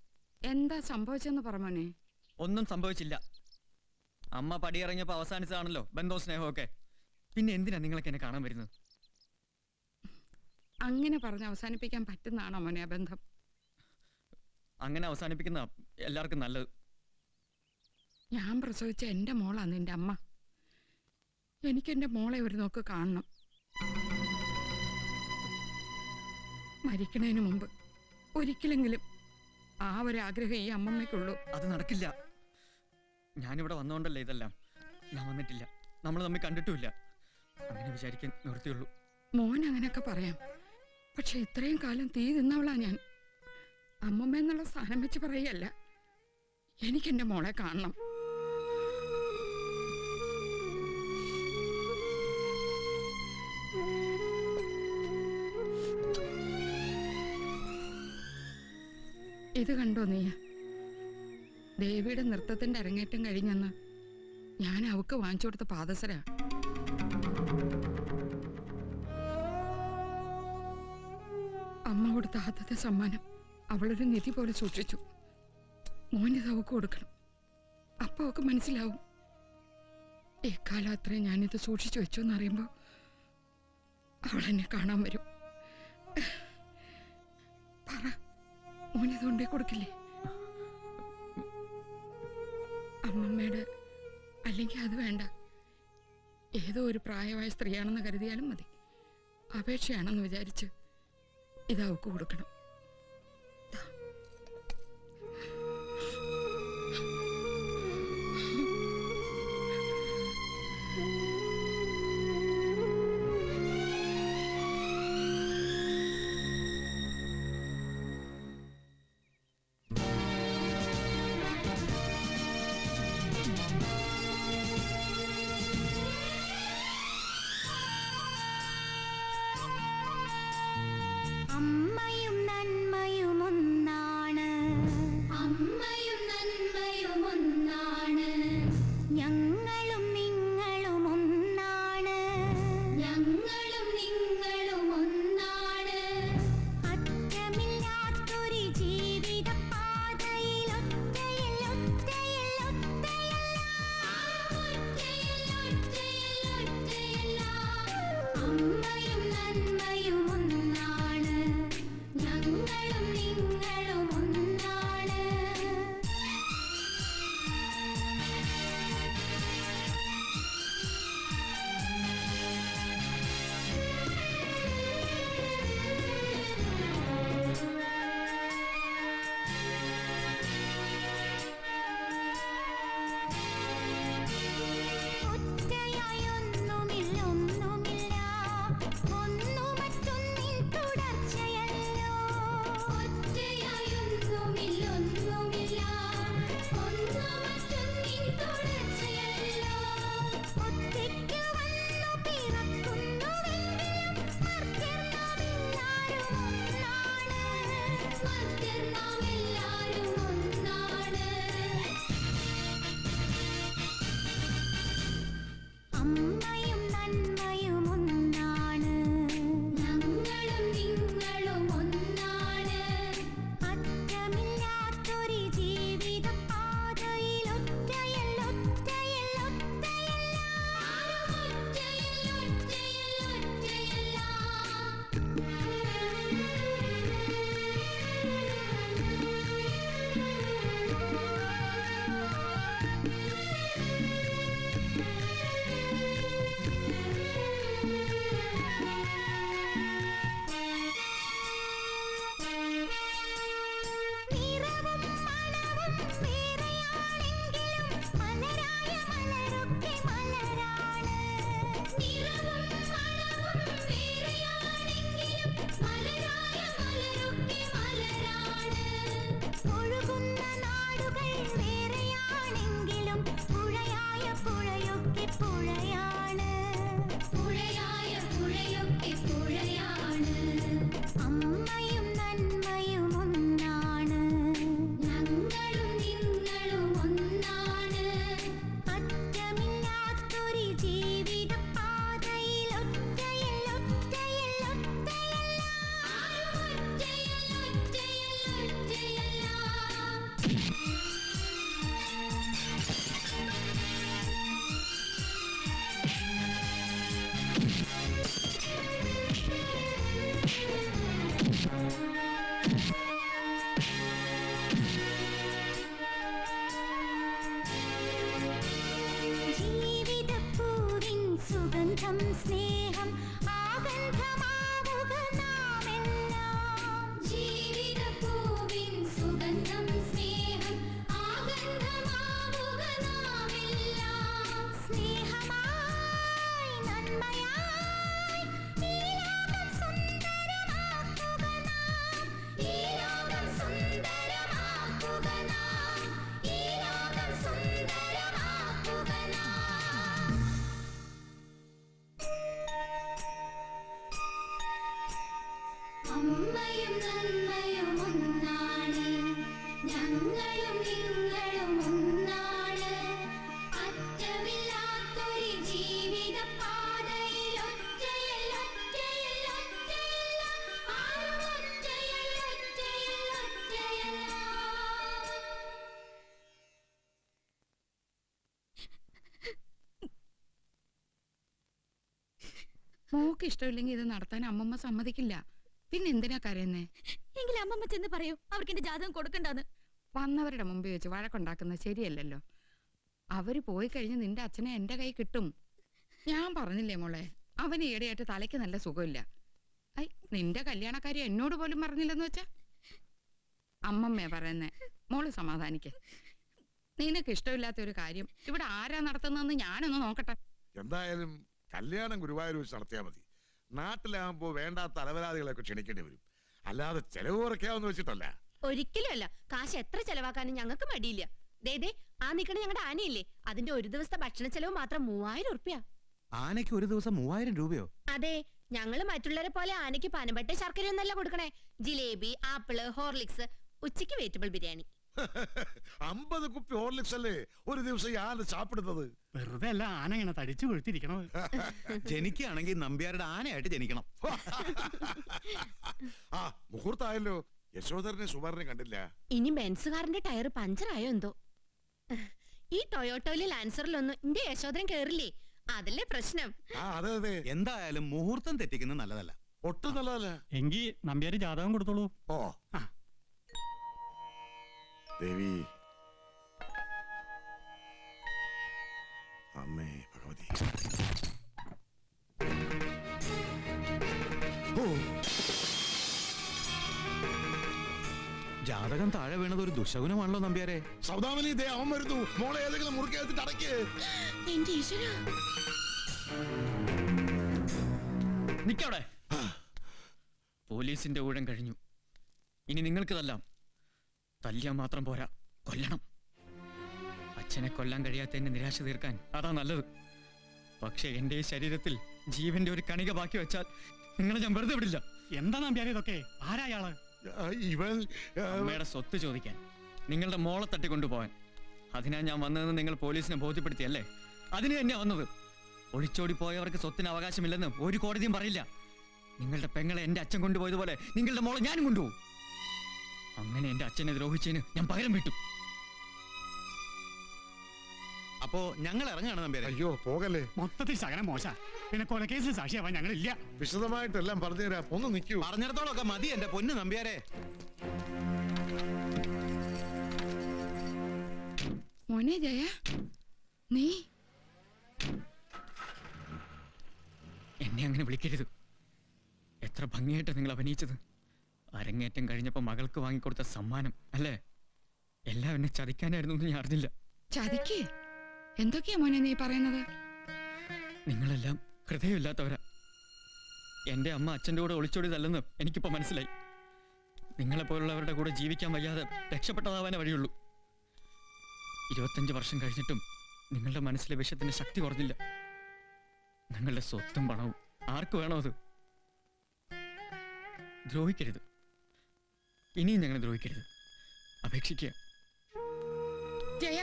S10: എന്താ സംഭവിച്ചെന്ന് പറഞ്ഞോനെ?
S3: ഒന്നും സംഭവിച്ചില്ല. അമ്മ പടിയിറങ്ങിയപ്പോ അവസാനിച്ചതാണല്ലോ ബന്ധവും സ്നേഹവും ഒക്കെ. പിന്നെ എന്തിനാ നിങ്ങളൊക്കെ എന്നെ കാണാൻ വരുന്നത്?
S10: അങ്ങനെ പറഞ്ഞ് അവസാനിപ്പിക്കാൻ പറ്റുന്നതാണോ മോനെ ആ ബന്ധം?
S3: അങ്ങനെ അവസാനിപ്പിക്കുന്ന എല്ലാവർക്കും നല്ലത്.
S10: ഞാൻ പ്രസവിച്ച എന്റെ മോളാണ് നിന്റെ അമ്മ. എനിക്ക് എന്റെ മോളെ ഒരു നോക്ക് കാണണം. മരിക്കണതിന് മുമ്പ് ഒരിക്കലെങ്കിലും ആ ഒരു ആഗ്രഹം ഈ അമ്മമ്മയ്ക്കുള്ളൂ.
S3: അത് നടക്കില്ല. ഞാനിവിടെ വന്നോണ്ടല്ലേ ഇതെല്ലാം. ഞാൻ വന്നിട്ടില്ല. നമ്മൾ തമ്മിൽ കണ്ടിട്ടുമില്ല. അങ്ങനെ വിചാരിക്കാൻ നിർത്തിയുള്ളൂ.
S10: മോൻ അങ്ങനെയൊക്കെ പറയാം, പക്ഷെ ഇത്രയും കാലം തീ തിന്നവളാ ഞാൻ. അമ്മമ്മ എന്നുള്ള സ്ഥാനം വെച്ച് പറയല്ല, എനിക്കെന്റെ മോളെ കാണണം. ഇത് കണ്ടോ നീ? ദേവിയുടെ നൃത്തത്തിന്റെ അരങ്ങേറ്റം കഴിഞ്ഞെന്ന് ഞാൻ അവക്ക് വാങ്ങിച്ചു കൊടുത്ത പാദസര. അമ്മ കൊടുത്ത ആദ്യത്തെ സമ്മാനം അവളൊരു നിധി പോലെ സൂക്ഷിച്ചു. മോനിത് അവക്ക് കൊടുക്കണം, അപ്പൊ അവക്ക് മനസ്സിലാവും എക്കാലം അത്രയും ഞാനിത് സൂക്ഷിച്ചു വെച്ചു എന്നറിയുമ്പോ അവളെന്നെ കാണാൻ വരും. പറ, മോനിത് കൊണ്ടേ കൊടുക്കില്ലേ? അമ്മമ്മയുടെ അല്ലെങ്കിൽ അത് വേണ്ട, ഏതോ ഒരു പ്രായമായ സ്ത്രീയാണെന്ന് കരുതിയാലും മതി. അപേക്ഷയാണെന്ന് വിചാരിച്ച് ഇത് അവക്ക് കൊടുക്കണം.
S11: അമ്മയും
S10: മോക്ക് ഇഷ്ടമില്ലെങ്കിൽ ഇത് നടത്താൻ അമ്മമ്മ സമ്മതിക്കില്ല. പിന്നെ എന്തിനാ കരയുന്നേ?
S6: എങ്കിലും അമ്മമ്മ ചെന്ന് പറയൂ അവർക്ക് എന്റെ ജാതകം കൊടുക്കണ്ടെന്ന്.
S10: വന്നവരുടെ മുമ്പിൽ വെച്ച് വഴക്കുണ്ടാക്കുന്നത് ശരിയല്ലല്ലോ. അവര് പോയി കഴിഞ്ഞ് നിന്റെ അച്ഛനെ എന്റെ കൈ കിട്ടും. ഞാൻ പറഞ്ഞില്ലേ മോളെ, അവന് ഈടെയായിട്ട് തലയ്ക്ക് നല്ല സുഖമില്ല. ഐ, നിന്റെ കല്യാണക്കാരി എന്നോട് പോലും പറഞ്ഞില്ലെന്ന് വെച്ചാ. അമ്മമ്മയാ പറയുന്നേ. മോള് സമാധാനിക്കേ. നിനക്ക് ഇഷ്ടമില്ലാത്ത ഒരു കാര്യം ഇവിടെ ആരാ നടത്തുന്നതെന്ന് ഞാനൊന്ന് നോക്കട്ടെ.
S11: എന്തായാലും കല്യാണം ഗുരുവായൂർ വെച്ച് നടത്തിയാൽ മതി. നാട്ടിലാകുമ്പോ വേണ്ടാത്ത അലവലാദികളൊക്കെ ക്ഷണിക്കേണ്ടി വരും. അല്ലാതെ ചെലവ് കുറയ്ക്കാമെന്ന് വെച്ചിട്ടല്ല.
S4: ഒരിക്കലും അല്ല. കാശ് എത്ര ചെലവാക്കാനും ഞങ്ങൾക്ക് മടിയില്ല. ദേ ആ നിക്കണ ഞങ്ങളുടെ ആനയില്ലേ, അതിന്റെ ഒരു ദിവസത്തെ ഭക്ഷണ ചെലവ് മാത്രം 3000 ഉറുപ്പ്യ.
S2: ആനയ്ക്ക് ഒരു ദിവസം 3000 രൂപയോ?
S4: അതെ, ഞങ്ങള് മറ്റുള്ളവരെ പോലെ ആനയ്ക്ക് പനമ്പട്ട ശർക്കര ഒന്നല്ല കൊടുക്കണേ. ജിലേബി, ആപ്പിള്, ഹോർലിക്സ്, ഉച്ചയ്ക്ക് വെജിറ്റബിൾ ബിരിയാണി.
S11: 50 കുപ്പി ഹോർലിക്സ് അല്ലേ ഒരു ദിവസം ഈ ആന ചാപ്പിടുന്നത്?
S12: വെറുതെ അല്ല ആന ഇങ്ങനെ തടിച്ചു കൊഴുത്തിരിക്കണോ.
S2: ജനിക്കുകയാണെങ്കിൽ നമ്പ്യാരുടെ ആനയായിട്ട് ജനിക്കണം.
S11: ആ മുഹൂർത്തായല്ലോ. യശോധരനെ സുമാരനെ കണ്ടില്ല.
S4: ഇനി ബെൻസുകാരന്റെ ടയർ പഞ്ചറായോ എന്തോ. ഈ ടൊയോട്ടോയിലെ ലാൻസറിലൊന്നും എന്റെ യശോധരൻ കേറില്ലേ, അതല്ലേ പ്രശ്നം.
S11: അതെ അതെ.
S2: എന്തായാലും മുഹൂർത്തം തെറ്റിക്കുന്നത് നല്ലതല്ല.
S11: ഒട്ടും നല്ലതല്ല.
S12: എങ്കി നമ്പ്യാര് ജാതകം കൊടുത്തോളൂ.
S11: ഓ ദേവി, അമ്മേ ഭഗവതി.
S2: ജാതകം താഴെ വീണത് ഒരു ദുശകുനമാണല്ലോ നമ്പ്യാരെ.
S11: സൗദാമിനി, ദേ അവൻ വരുന്നു. മോളെ ഏതെങ്കിലും മുറുക്കെടുത്തിട്ട് അടയ്ക്ക്.
S4: എന്റെ ഈശ്വരാ.
S3: നിക്കവിടെ. പോലീസിന്റെ ഊഴം കഴിഞ്ഞു. ഇനി നിങ്ങൾക്ക് തല്ലാം. തല്ലിയാൻ മാത്രം പോരാ, കൊല്ലണം. അച്ഛനെ കൊല്ലാൻ കഴിയാത്തതിന്റെ നിരാശ തീർക്കാൻ അതാ നല്ലത്. പക്ഷെ എന്റെ ഈ ശരീരത്തിൽ ജീവന്റെ ഒരു കണിക ബാക്കി വെച്ചാൽ നിങ്ങളെ ഞാൻ വെറുതെ വിടില്ല.
S12: എന്താ നമ്പ്യാരെ ഇതൊക്കെ? ആരായാള്?
S11: ഇവൻ
S3: അമ്മയുടെ സ്വത്ത് ചോദിക്കാൻ, നിങ്ങളുടെ മോളെ തട്ടിക്കൊണ്ടുപോകാൻ. അതിനാ ഞാൻ വന്നതെന്ന് നിങ്ങൾ പോലീസിനെ ബോധ്യപ്പെടുത്തിയല്ലേ? അതിന് തന്നെയാ വന്നത്. ഒളിച്ചോടി പോയവർക്ക് സ്വത്തിന് അവകാശമില്ലെന്ന് ഒരു കോടതിയും പറയില്ല. നിങ്ങളുടെ പെങ്ങളെ എന്റെ അച്ഛൻ കൊണ്ടുപോയതുപോലെ നിങ്ങളുടെ മോളെ ഞാനും കൊണ്ടുപോകും. അങ്ങനെ എന്റെ അച്ഛനെ ദ്രോഹിച്ചതിന് ഞാൻ പകരം വിട്ടു.
S2: അപ്പോ ഞങ്ങൾ ഇറങ്ങാണ് നമ്പ്യാരെ.
S11: അയ്യോ പോകല്ലേ.
S12: മൊത്തത്തിൽ ശകലം മോശ. പിന്നെ കൊലക്കേസിൽ സാക്ഷിയാവാൻ ഞങ്ങളില്ല.
S11: വിശദമായിട്ടെല്ലാം പറഞ്ഞുതരാം, ഒന്ന് നിൽക്കൂ.
S2: പറഞ്ഞിടത്തോളൊക്കെ മതി എന്റെ പൊന്നു നമ്പ്യാരെ.
S10: മോനെ ജയ, നീ
S3: എന്നെ അങ്ങനെ വിളിക്കരുത്. എത്ര ഭംഗിയായിട്ട് നിങ്ങൾ അഭിനയിച്ചത്. അരങ്ങേറ്റം കഴിഞ്ഞപ്പോ മകൾക്ക് വാങ്ങിക്കൊടുത്ത സമ്മാനം അല്ലേ? എല്ലാം എന്നെ ചതിക്കാനായിരുന്നു എന്ന് ഞാൻ അറിഞ്ഞില്ല.
S10: ചതിക്കേ? എന്തൊക്കെയാ മോനെ നീ പറയുന്നത്?
S3: നിങ്ങളെല്ലാം ഹൃദയമില്ലാത്തവരാ. എന്റെ അമ്മ അച്ഛൻ്റെ കൂടെ ഒളിച്ചോടിയതല്ലെന്ന് എനിക്കിപ്പോ മനസ്സിലായി. നിങ്ങളെപ്പോലുള്ളവരുടെ കൂടെ ജീവിക്കാൻ വയ്യാതെ രക്ഷപ്പെട്ടതാവാനേ വഴിയുള്ളൂ. 25 വർഷം കഴിഞ്ഞിട്ടും നിങ്ങളുടെ മനസ്സിലെ വിഷത്തിന് ശക്തി കുറഞ്ഞില്ല. നിങ്ങളുടെ സ്വത്തും പണവും ആർക്ക് വേണോ അത്? ദ്രോഹിക്കരുത്. ഇനിയും ഞങ്ങളെ ദ്രോഹിക്കരുത്. അപേക്ഷിക്കുക.
S10: ജയ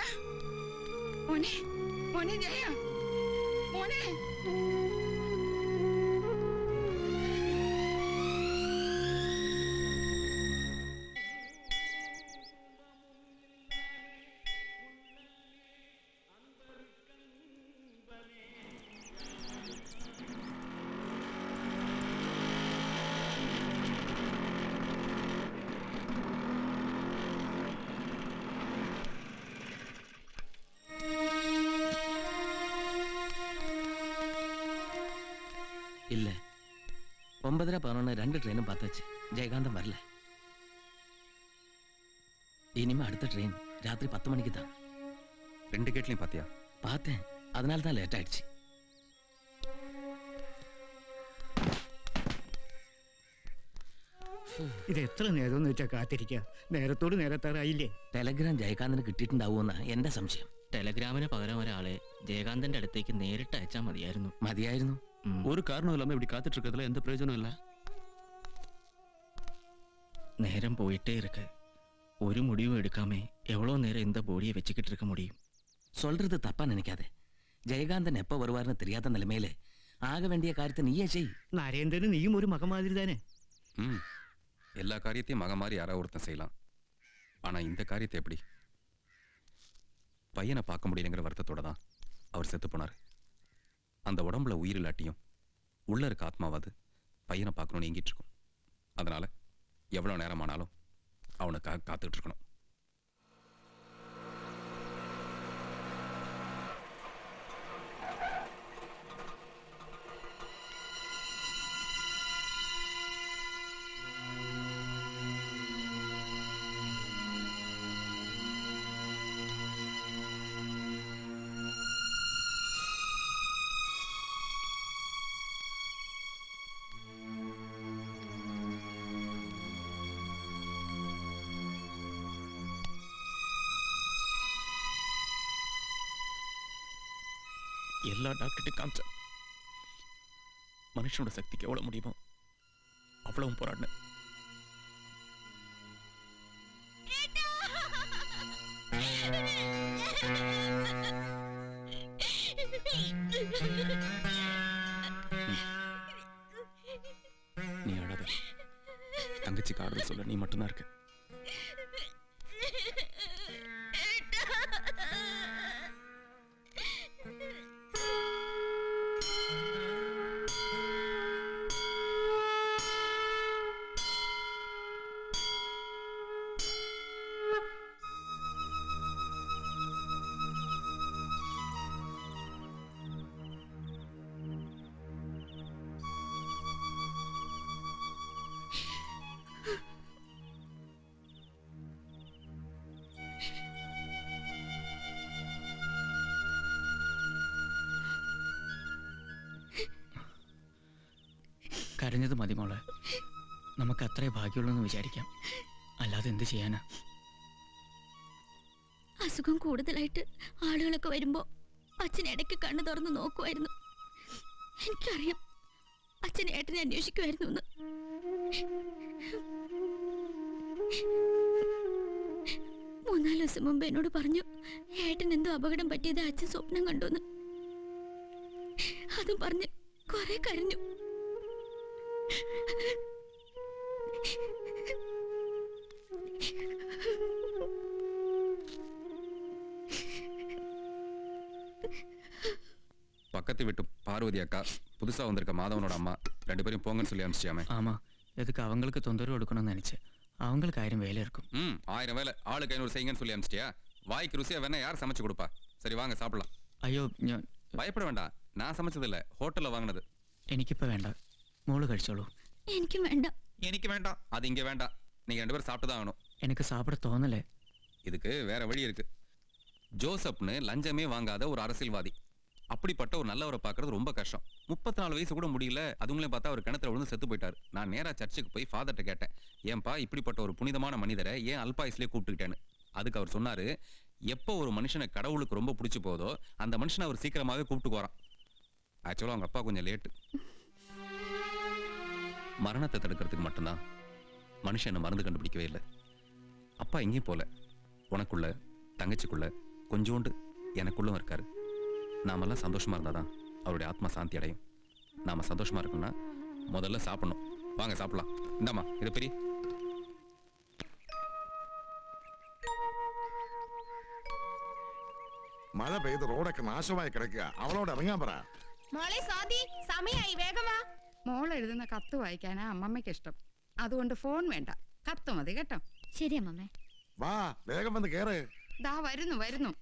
S10: മോനെ, മോനെ ജയ മോനെ.
S13: இல்ல 9:11 2 ட்ரெயினும் பார்த்தாச்சு. ஜெயகாந்தம் வரல. இனிமே அடுத்த ட்ரெயின் ராத்திரி 10 மணிக்கு தான்.
S8: 2 கேட்லையும் பார்த்தியா?
S13: பார்த்தேன், அதனால தான் லேட் ஆயிடுச்சு.
S12: ഇത് എത്ര നേരം എന്ന് വെച്ചാൽ കാത്തിരിക്കുക? നേരത്തോട് നേരത്താറായില്ലേ?
S13: ടെലഗ്രാം ജയകാന്തന് കിട്ടിയിട്ടുണ്ടാവുമെന്നാ എന്റെ സംശയം.
S3: ടെലഗ്രാമിന് പകരം ഒരാളെ ജയകാന്തന്റെ അടുത്തേക്ക് നേരിട്ട് അയച്ചാൽ മതിയായിരുന്നു.
S13: മതിയായിരുന്നു.
S3: ஒரு காரணம் இல்லாம இப்படி காத்துட்டு இருக்கிறதுல எந்த பிரயோஜனம் இல்ல. நேரம் போயிட்டே இருக்கு. ஒரு முடிவும் எடுக்காம எவ்வளவு நேரம் இந்த போடியை வச்சுக்கிட்டு இருக்க முடியும்?
S13: சொல்றது தப்பா நினைக்காதே. ஜெயகாந்தன் எப்ப வருவார்னு தெரியாத நிலைமையில ஆக வேண்டிய காரியத்தை நீயே செய்.
S12: നരേന്ദ്രന് നീയും ഒരു മകൻ മാതിരി തന്നെ.
S8: எல்லா காரியத்தையும் மக மாதிரி யாராவது ஒருத்தன் செய்யலாம். ஆனா இந்த காரியத்தை எப்படி? பையனை பார்க்க முடியலங்கிற வருத்தத்தோட தான் அவர் செத்து போனார். அந்த உடம்புல உயிர் இல்லாட்டியும் உள்ள இருக்க ஆத்மாவாது பையனை பார்க்கணும்னு ஏங்கிட்டு இருக்கும். அதனால எவ்வளவு நேரமானாலும் அவனுக்காக காத்துக்கிட்டு இருக்கணும்.
S3: எல்லா டாக்டர்கிட்ட காமிச்சேன். மனுஷனோட சக்திக்கு எவ்வளவு முடியுமோ அவ்வளவும் போராடினேன். நீ அழாத. தங்கச்சிக்கு ஆறுதல் சொல்ல நீ மட்டும்தான் இருக்க. കരഞ്ഞത് മതി മോളെ. നമുക്ക് അത്രേ ഭാഗ്യമുള്ളൂ വിചാരിക്കാം. അല്ലാതെ എന്ത് ചെയ്യാനാ?
S14: അസുഖം കൂടുതലായിട്ട് ആളുകളൊക്കെ വരുമ്പോ അച്ഛൻ ഇടയ്ക്ക് കണ്ണു തുറന്ന് നോക്കുമായിരുന്നു. എനിക്കറിയാം അച്ഛൻ ഏട്ടനെ അന്വേഷിക്കുമായിരുന്നു എന്ന്. മൂന്നാല് ദിവസം മുമ്പ് എന്നോട് പറഞ്ഞു ഏട്ടൻ എന്തോ അപകടം പറ്റിയത് അച്ഛൻ സ്വപ്നം കണ്ടുന്ന്. അതും പറഞ്ഞ് കുറെ കരഞ്ഞു.
S8: பக்கத்து வீட்டு பார்வதி அக்கா புதுசா வந்திருக்க மாதவனோட அம்மா 2 பேரும் போங்கன்னு சொல்லி அனுப்பிச்சியாமே.
S3: ஆமா, எதுக்கு அவங்களுக்கு தொந்தரவு கொடுக்கணும்னு நினைச்சேன். அவங்களுக்கு 1000 வேலை இருக்கும்.
S8: 1000 வேலை ஆளுக்கு 500 செய்யுங்கன்னு சொல்லி அனுப்பிச்சிட்டியா? வாய்க்கு ருசியா வேணா யார் சமைச்சு கொடுப்பா? சரி வாங்க சாப்பிடலாம்.
S3: ஐயோ
S8: பயப்பட வேண்டாம், நான் சமைச்சது இல்ல, ஹோட்டல்ல வாங்கினது.
S3: എനിക്കിപ്പോ വേണ്ട, മോള് കഴിച്ചോളൂ.
S14: എനിക്ക് വേണ്ട.
S8: എനിക്ക് വേണ്ട, அது இங்க வேண்டாம். நீங்க 2 பேரும் சாப்பிட்டு தான் ஆகணும்.
S3: எனக்கு சாப்பிட தோணல.
S8: இதுக்கு வேற வழி இருக்கு. ஜோசப்னு லஞ்சமே வாங்காத ஒரு அரசியல்வாதி. அப்படிப்பட்ட ஒரு நல்லவரை பார்க்கறது ரொம்ப கஷ்டம். 34 வயசு கூட முடியல. அதுங்களையும் பார்த்தா அவர் கிணத்துல விழுந்து செத்து போயிட்டாரு. நான் நேரா சர்ச்சுக்கு போய் ஃபாதர்ட்ட கேட்டேன், ஏன்பா இப்படிப்பட்ட ஒரு புனிதமான மனிதரை ஏன் அல்பாயுஸ்லயே கூப்பிட்டுக்கிட்டேன்னு. அதுக்கு அவர் சொன்னாரு, எப்போ ஒரு மனுஷனை கடவுளுக்கு ரொம்ப பிடிச்சி போதோ அந்த மனுஷனை அவர் சீக்கிரமாவே கூப்பிட்டு போறான். ஆக்சுவலா அவங்க அப்பா கொஞ்சம் லேட்டு. மரணத்தை தடுக்கிறதுக்கு மட்டும்தான் மனுஷன் மருந்து கண்டுபிடிக்கவே இல்லை. அப்பா எங்கேயும் போல, உனக்குள்ள தங்கச்சிக்குள்ள கொஞ்சோண்டு எனக்குள்ளும் இருக்காரு. நாமெல்லாம் சந்தோஷமா இருந்தாதான் அவருடைய ஆத்மா சாந்தி அடையும். நாம சந்தோஷமா இருக்கணும்னா முதல்ல சாப்பிடணும். வாங்க சாப்பிடலாம். இந்தாமா இது பெரிய
S11: മഴ പെയ്ത് റോഡൊക്കെ നാശമായി കിടക്കുക. അവളോട് ഇറങ്ങാൻ പറ.
S4: മോളെ സ്വാതി, സമയായി, വേഗം വാ.
S10: മോൾ എഴുതുന്ന കത്ത് വായിക്കാനാ അമ്മമ്മയ്ക്ക് ഇഷ്ടം. അതുകൊണ്ട് ഫോൺ വേണ്ട, കത്ത് മതി കേട്ടോ.
S14: ശരി അമ്മമ്മേ.
S11: വാ വേഗം വന്ന് കേറ്.
S10: ദാ വരുന്നു വരുന്നു.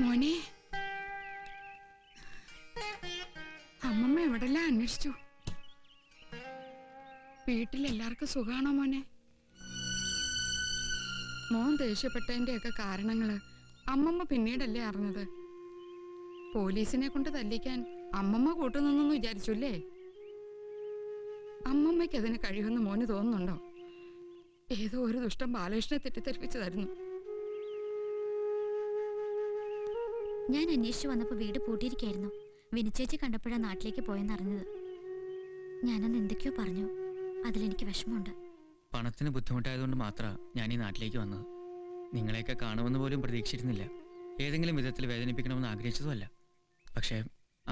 S10: മോനെ, അമ്മമ്മ എവിടെല്ലാം അന്വേഷിച്ചു. വീട്ടിലെല്ലാവർക്കും സുഖാണോ മോനെ? മോൻ ദേഷ്യപ്പെട്ടതിന്റെയൊക്കെ കാരണങ്ങള് അമ്മമ്മ പിന്നീടല്ലേ അറിഞ്ഞത്. പോലീസിനെ കൊണ്ട് തല്ലിക്കാൻ അമ്മമ്മ കൂട്ടുനിന്നു വിചാരിച്ചുല്ലേ? അമ്മമ്മയ്ക്ക് അതിന് കഴിയുമെന്ന് മോന് തോന്നുന്നുണ്ടോ? ഏതോ ഒരു ദുഷ്ടം ബാലകൃഷ്ണനെ തെറ്റിദ്ധരിപ്പിച്ചതായിരുന്നു.
S14: ഞാൻ അന്വേഷിച്ചു വന്നപ്പോൾ വീട് പൂട്ടിയിരിക്കായിരുന്നു. വിനിച്ചേച്ചി കണ്ടപ്പോഴാണ് നാട്ടിലേക്ക് പോയെന്നറിഞ്ഞത്. ഞാനന്ന് എന്തൊക്കെയോ പറഞ്ഞു. അതിലെനിക്ക് വിഷമമുണ്ട്.
S3: പണത്തിന് ബുദ്ധിമുട്ടായതുകൊണ്ട് മാത്രമാണ് ഞാൻ ഈ നാട്ടിലേക്ക് വന്നത്. നിങ്ങളെയൊക്കെ കാണുമെന്ന് പോലും പ്രതീക്ഷിച്ചിരുന്നില്ല. ഏതെങ്കിലും വിധത്തിൽ വേദനിപ്പിക്കണമെന്ന് ആഗ്രഹിച്ചതുമല്ല. പക്ഷേ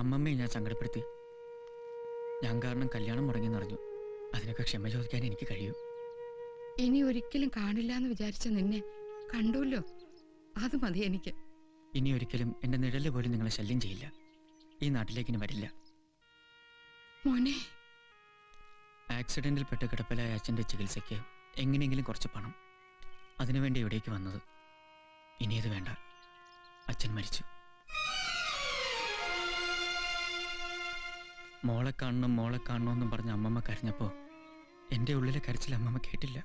S3: അമ്മമ്മയെ ഞാൻ സങ്കടപ്പെടുത്തി. ഞാൻ കാരണം കല്യാണം മുടങ്ങിയെന്നറിഞ്ഞു. അതിനൊക്കെ ക്ഷമ ചോദിക്കാൻ എനിക്ക് കഴിയൂ.
S10: ഇനി ഒരിക്കലും കാണില്ല എന്ന് വിചാരിച്ച നിന്നെ കണ്ടുല്ലോ, അത് മതി എനിക്ക്.
S3: ഇനി ഒരിക്കലും എൻ്റെ നിഴല് പോലും നിങ്ങളെ ശല്യം ചെയ്യില്ല. ഈ നാട്ടിലേക്ക് ഇനി വരില്ല.
S10: മോനെ,
S3: ആക്സിഡന്റിൽ പെട്ട് കിടപ്പിലായ അച്ഛൻ്റെ ചികിത്സയ്ക്ക് എങ്ങനെയെങ്കിലും കുറച്ച് പണം, അതിനുവേണ്ടി ഇവിടേക്ക് വന്നത്. ഇനിയത് വേണ്ട. അച്ഛൻ മരിച്ചു. മോളെ കാണണമെന്നും പറഞ്ഞ അമ്മമ്മ കരഞ്ഞപ്പോൾ എൻ്റെ ഉള്ളിലെ കരച്ചിൽ അമ്മമ്മ കേട്ടില്ല.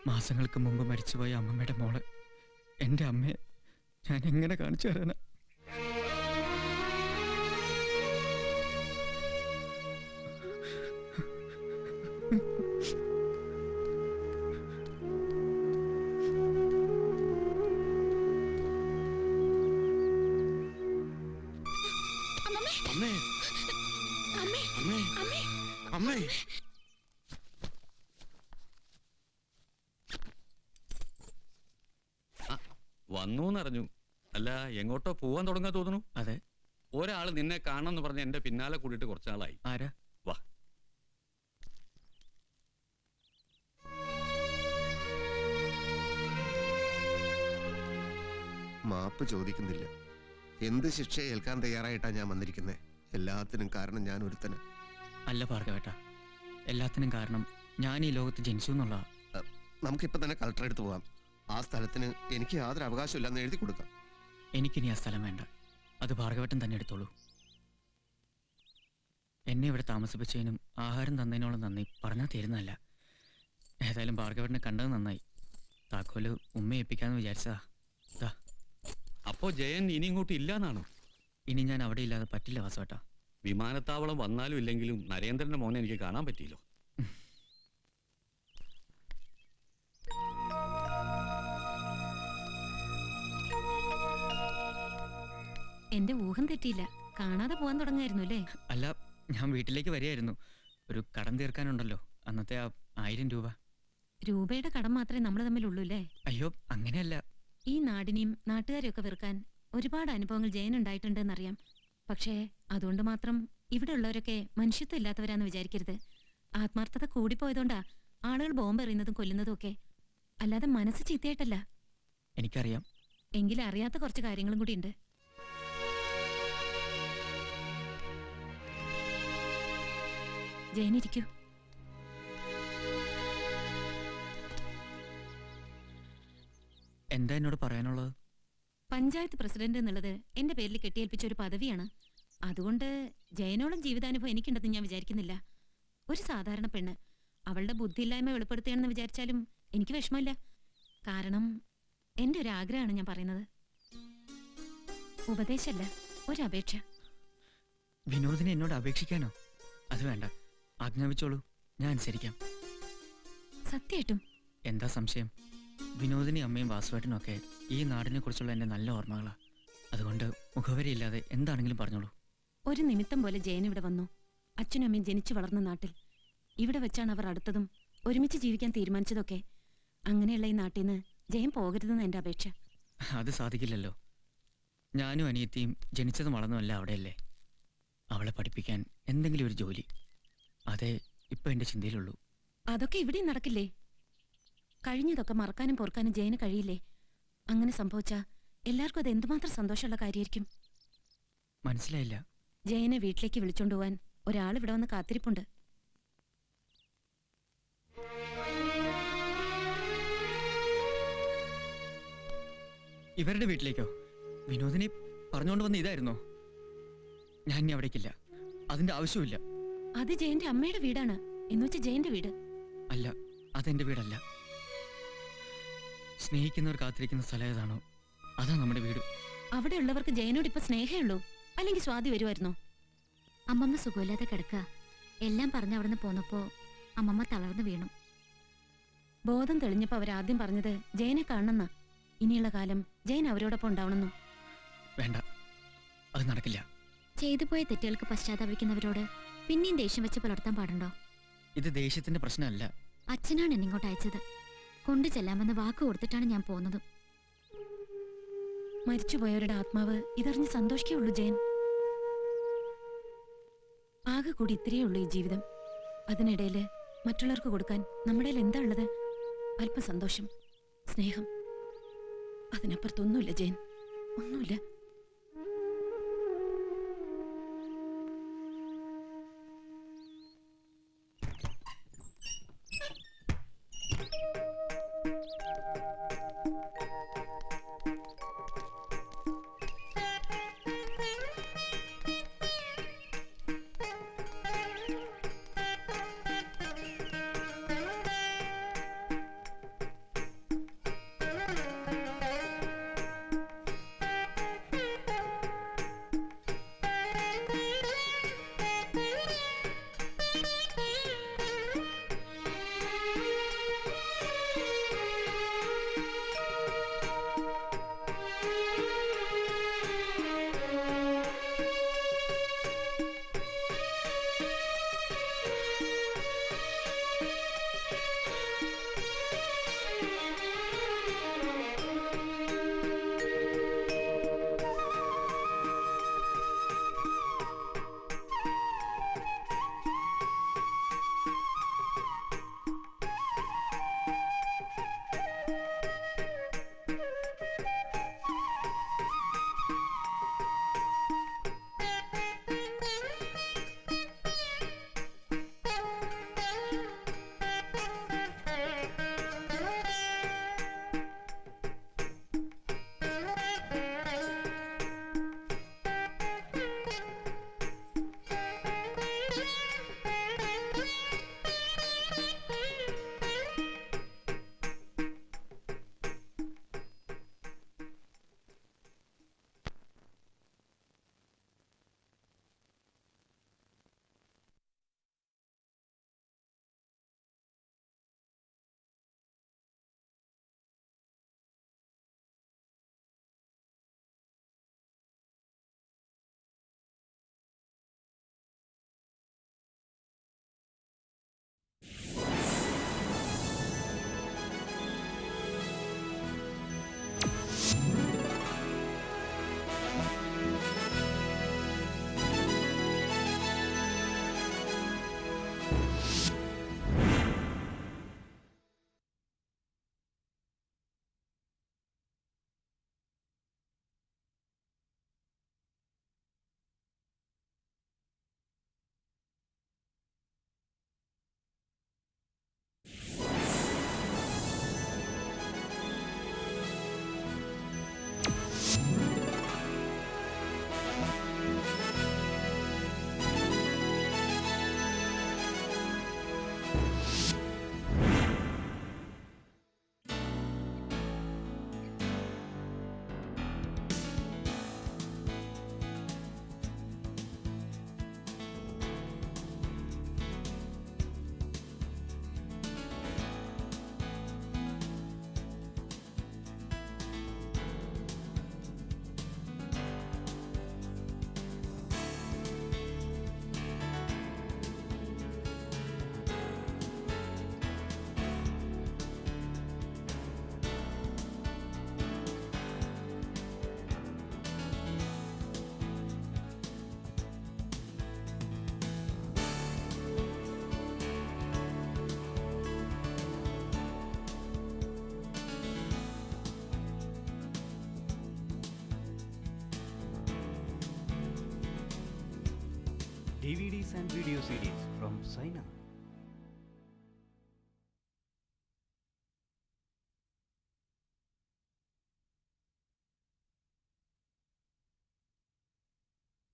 S3: മാസങ്ങൾക്ക് മുമ്പ് മരിച്ചുപോയ അമ്മമ്മയുടെ മോളെ, എൻ്റെ അമ്മയെ ഞാൻ എങ്ങനെ കാണിച്ചു തരാനാ?
S11: അമ്മേ അമ്മേ അമ്മേ
S7: വന്നൂന്നറിഞ്ഞു. അല്ല, എങ്ങോട്ടോ പോവാൻ തുടങ്ങാൻ തോന്നുന്നു.
S3: അതെ,
S7: ഒരാൾ നിന്നെ കാണണമെന്ന് പറഞ്ഞ എന്റെ പിന്നാലെ കൂടിയിട്ട് കുറച്ചാളായി.
S3: ആരാ?
S7: വാ.
S1: മാപ്പ് ചോദിക്കുന്നില്ല. എന്ത് ശിക്ഷ ഏൽക്കാൻ തയ്യാറായിട്ടാ ഞാൻ വന്നിരിക്കുന്നത്? എല്ലാത്തിനും കാരണം ഞാൻ ഒരുത്തന്.
S3: അല്ല ഭാർഗവേട്ട, എല്ലാത്തിനും കാരണം ഞാൻ ഈ ലോകത്ത് ജനിച്ചു എന്നുള്ള.
S1: നമുക്കിപ്പോൾ തന്നെ കളക്ടറെ അടുത്ത് പോവാം. ആ സ്ഥലത്തിന് എനിക്ക് യാതൊരു അവകാശമില്ലെന്ന് എഴുതി കൊടുക്കാം.
S3: എനിക്കിനി ആ സ്ഥലം വേണ്ട. അത് ഭാർഗവട്ടൻ തന്നെ എടുത്തോളൂ. എന്നെ ഇവിടെ താമസിപ്പിച്ചതിനും ആഹാരം തന്നതിനോളം നന്ദി പറഞ്ഞാൽ തീരുന്നതല്ല. ഏതായാലും ഭാർഗവട്ടനെ കണ്ടത് നന്നായി. താക്കോല് ഉമ്മയെ ഏൽപ്പിക്കാന്ന് വിചാരിച്ചതാ.
S7: അപ്പോ ജയൻ ഇനി ഇങ്ങോട്ട് ഇല്ലാന്നാണോ?
S3: ഇനി ഞാൻ അവിടെ ഇല്ലാതെ പറ്റില്ല വാസുവേട്ടാ.
S7: വിമാനത്താവളം വന്നാലും ഇല്ലെങ്കിലും നരേന്ദ്രന്റെ മോനെ എനിക്ക് കാണാൻ പറ്റിയല്ലോ.
S6: എന്റെ ഊഹം തെറ്റിയില്ല. കാണാതെ പോവാൻ തുടങ്ങായിരുന്നു അല്ലേ?
S3: അല്ല, ഞാൻ വീട്ടിലേക്ക് വരികയായിരുന്നു. ഒരു കടം തീർക്കാനുണ്ടല്ലോ, അന്നത്തെ ആ 1000 രൂപ.
S6: രൂപയുടെ കടം മാത്രമേ നമ്മൾ തമ്മിലുള്ളൂ അല്ലേ?
S3: അയ്യോ, അങ്ങനെയല്ല.
S6: ഈ നാടിനെയും നാട്ടുകാരെയൊക്കെ വെറുക്കാൻ ഒരുപാട് അനുഭവങ്ങൾ ജയനുണ്ടായിട്ടുണ്ടെന്നറിയാം. പക്ഷേ അതുകൊണ്ട് മാത്രം ഇവിടെ ഉള്ളവരൊക്കെ മനുഷ്യത്വം ഇല്ലാത്തവരാന്ന് വിചാരിക്കരുത്. ആത്മാർത്ഥത കൂടിപ്പോയതുകൊണ്ടാ ആളുകൾ ബോംബ് എറിയുന്നതും കൊല്ലുന്നതും ഒക്കെ, അല്ലാതെ മനസ്സ് ചീത്തയായിട്ടല്ല.
S3: എനിക്കറിയാം.
S6: എങ്കിലും അറിയാത്ത കുറച്ച് കാര്യങ്ങളും കൂടി ഉണ്ട്. ജയനിരിക്കൂ.
S3: എന്താ എന്നോട് പറയാനുള്ളത്?
S6: പഞ്ചായത്ത് പ്രസിഡന്റ് എന്നുള്ളത് എന്റെ പേരിൽ കെട്ടിയേൽപ്പിച്ച ഒരു പദവിയാണ്. അതുകൊണ്ട് ജയനോളം ജീവിതാനുഭവം എനിക്കുണ്ടെന്ന് ഞാൻ വിചാരിക്കുന്നില്ല. ഒരു സാധാരണ പെണ്ണ് അവളുടെ ബുദ്ധിയില്ലായ്മ വെളിപ്പെടുത്തുകയാണെന്ന് വിചാരിച്ചാലും എനിക്ക് വിഷമമില്ല. കാരണം എന്റെ ഒരു ആഗ്രഹമാണ് ഞാൻ പറയുന്നത്. ഉപദേശമല്ല, ഒരപേക്ഷ.
S3: വിനോദിനെ എന്നോട് അപേക്ഷിക്കാനോ? അത് വേണ്ട, ആജ്ഞാപിച്ചോളൂ, ഞാൻ അനുസരിക്കാം.
S6: സത്യമായിട്ടും?
S3: എന്താ സംശയം? വിനോദിനി അമ്മയും വാസുവേട്ടനും ഒക്കെ ഈ നാടിനെ കുറിച്ചുള്ള എൻ്റെ നല്ല ഓർമ്മകളാ. അതുകൊണ്ട് മുഖവരിയില്ലാതെ എന്താണെങ്കിലും പറഞ്ഞോളൂ.
S6: ഒരു നിമിത്തം പോലെ ജയൻ ഇവിടെ വന്നു. അച്ഛനും അമ്മയും ജനിച്ചു വളർന്ന നാട്ടിൽ. ഇവിടെ വെച്ചാണ് അവർ അടുത്തതും ഒരുമിച്ച് ജീവിക്കാൻ തീരുമാനിച്ചതൊക്കെ. അങ്ങനെയുള്ള ഈ നാട്ടിൽ നിന്ന് ജയൻ പോകരുതെന്ന് എൻ്റെ അപേക്ഷ.
S3: അത് സാധിക്കില്ലല്ലോ. ഞാനും അനിയത്തിയും ജനിച്ചതും വളർന്നുമല്ല അവിടെയല്ലേ. അവളെ പഠിപ്പിക്കാൻ എന്തെങ്കിലും ഒരു ജോലി, അതേ ഇപ്പൊ എൻ്റെ ചിന്തയിലുള്ളൂ.
S6: അതൊക്കെ ഇവിടെയും നടക്കില്ലേ? കഴിഞ്ഞതൊക്കെ മറക്കാനും പൊറുക്കാനും ജയന് കഴിയില്ലേ? അങ്ങനെ സംഭവിച്ചാ എല്ലാവർക്കും അത് എന്തുമാത്രം സന്തോഷമുള്ള കാര്യമായിരിക്കും.
S3: മനസ്സിലായില്ല.
S6: ജയനെ വീട്ടിലേക്ക് വിളിച്ചോണ്ടുപോവാൻ ഒരാൾ ഇവിടെ വന്ന് കാത്തിരിപ്പുണ്ട്.
S3: ഇവരുടെ വീട്ടിലേക്കോ? വിനോദിനെ പറഞ്ഞുകൊണ്ട് വന്ന ഇതായിരുന്നോ? ഞാൻ ഇനി അവിടേക്കില്ല. അതിന്റെ ആവശ്യമില്ല.
S6: അത് ജയന്റെ അമ്മയുടെ വീടാണ്. എന്നുവെച്ചാ ജയന്റെ വീട്
S3: അല്ല, അതെന്റെ വീടല്ല. സ്നേഹിക്കുന്നവർ കാത്തിരിക്കുന്ന സ്ഥലം ഏതാണോ അതാ നമ്മുടെ വീട്.
S6: അവിടെ ഉള്ളവർക്ക് ജയനോട് ഇപ്പൊ സ്നേഹമേ ഉള്ളൂ, അല്ലെങ്കിൽ സ്വാതി വരുമായിരുന്നോ?
S14: അമ്മമ്മ സുഖമില്ലാതെ കിടക്കുക. എല്ലാം പറഞ്ഞ് അവിടുന്ന് പോന്നപ്പോ അമ്മമ്മ തളർന്നു വീണു.
S6: ബോധം തെളിഞ്ഞപ്പോ അവരാദ്യം പറഞ്ഞത് ജയനെ കാണണമെന്നാ. ഇനിയുള്ള കാലം ജയൻ അവരോടൊപ്പം ഉണ്ടാവണമെന്നും.
S3: വേണ്ട, അത് നടക്കില്ല.
S14: ചെയ്തു പോയ തെറ്റുകൾക്ക് പശ്ചാത്തപിക്കുന്നവരോട് പിന്നെയും ദേഷ്യം വെച്ച് പുലർത്താൻ പാടുണ്ടോ?
S3: ഇത് ദേഷ്യത്തിന്റെ പ്രശ്നമല്ല.
S14: അച്ഛനാണ് എന്നെ ഇങ്ങോട്ട് അയച്ചത്. കൊണ്ടു ചെല്ലാമെന്ന് വാക്ക് കൊടുത്തിട്ടാണ് ഞാൻ പോകുന്നത്.
S6: മരിച്ചുപോയവരുടെ ആത്മാവ് ഇതറിഞ്ഞ് സന്തോഷിക്കേ ഉള്ളൂ ജയൻ. ആകെ കൂടി ഇത്രയേ ഉള്ളൂ ഈ ജീവിതം. അതിനിടയില് മറ്റുള്ളവർക്ക് കൊടുക്കാൻ നമ്മുടെ കയ്യിൽ എന്താ ഉള്ളത്? അല്പം സന്തോഷം, സ്നേഹം. അതിനപ്പുറത്തൊന്നുമില്ല ജയൻ, ഒന്നുമില്ല.
S15: DVDs and video CDs from China.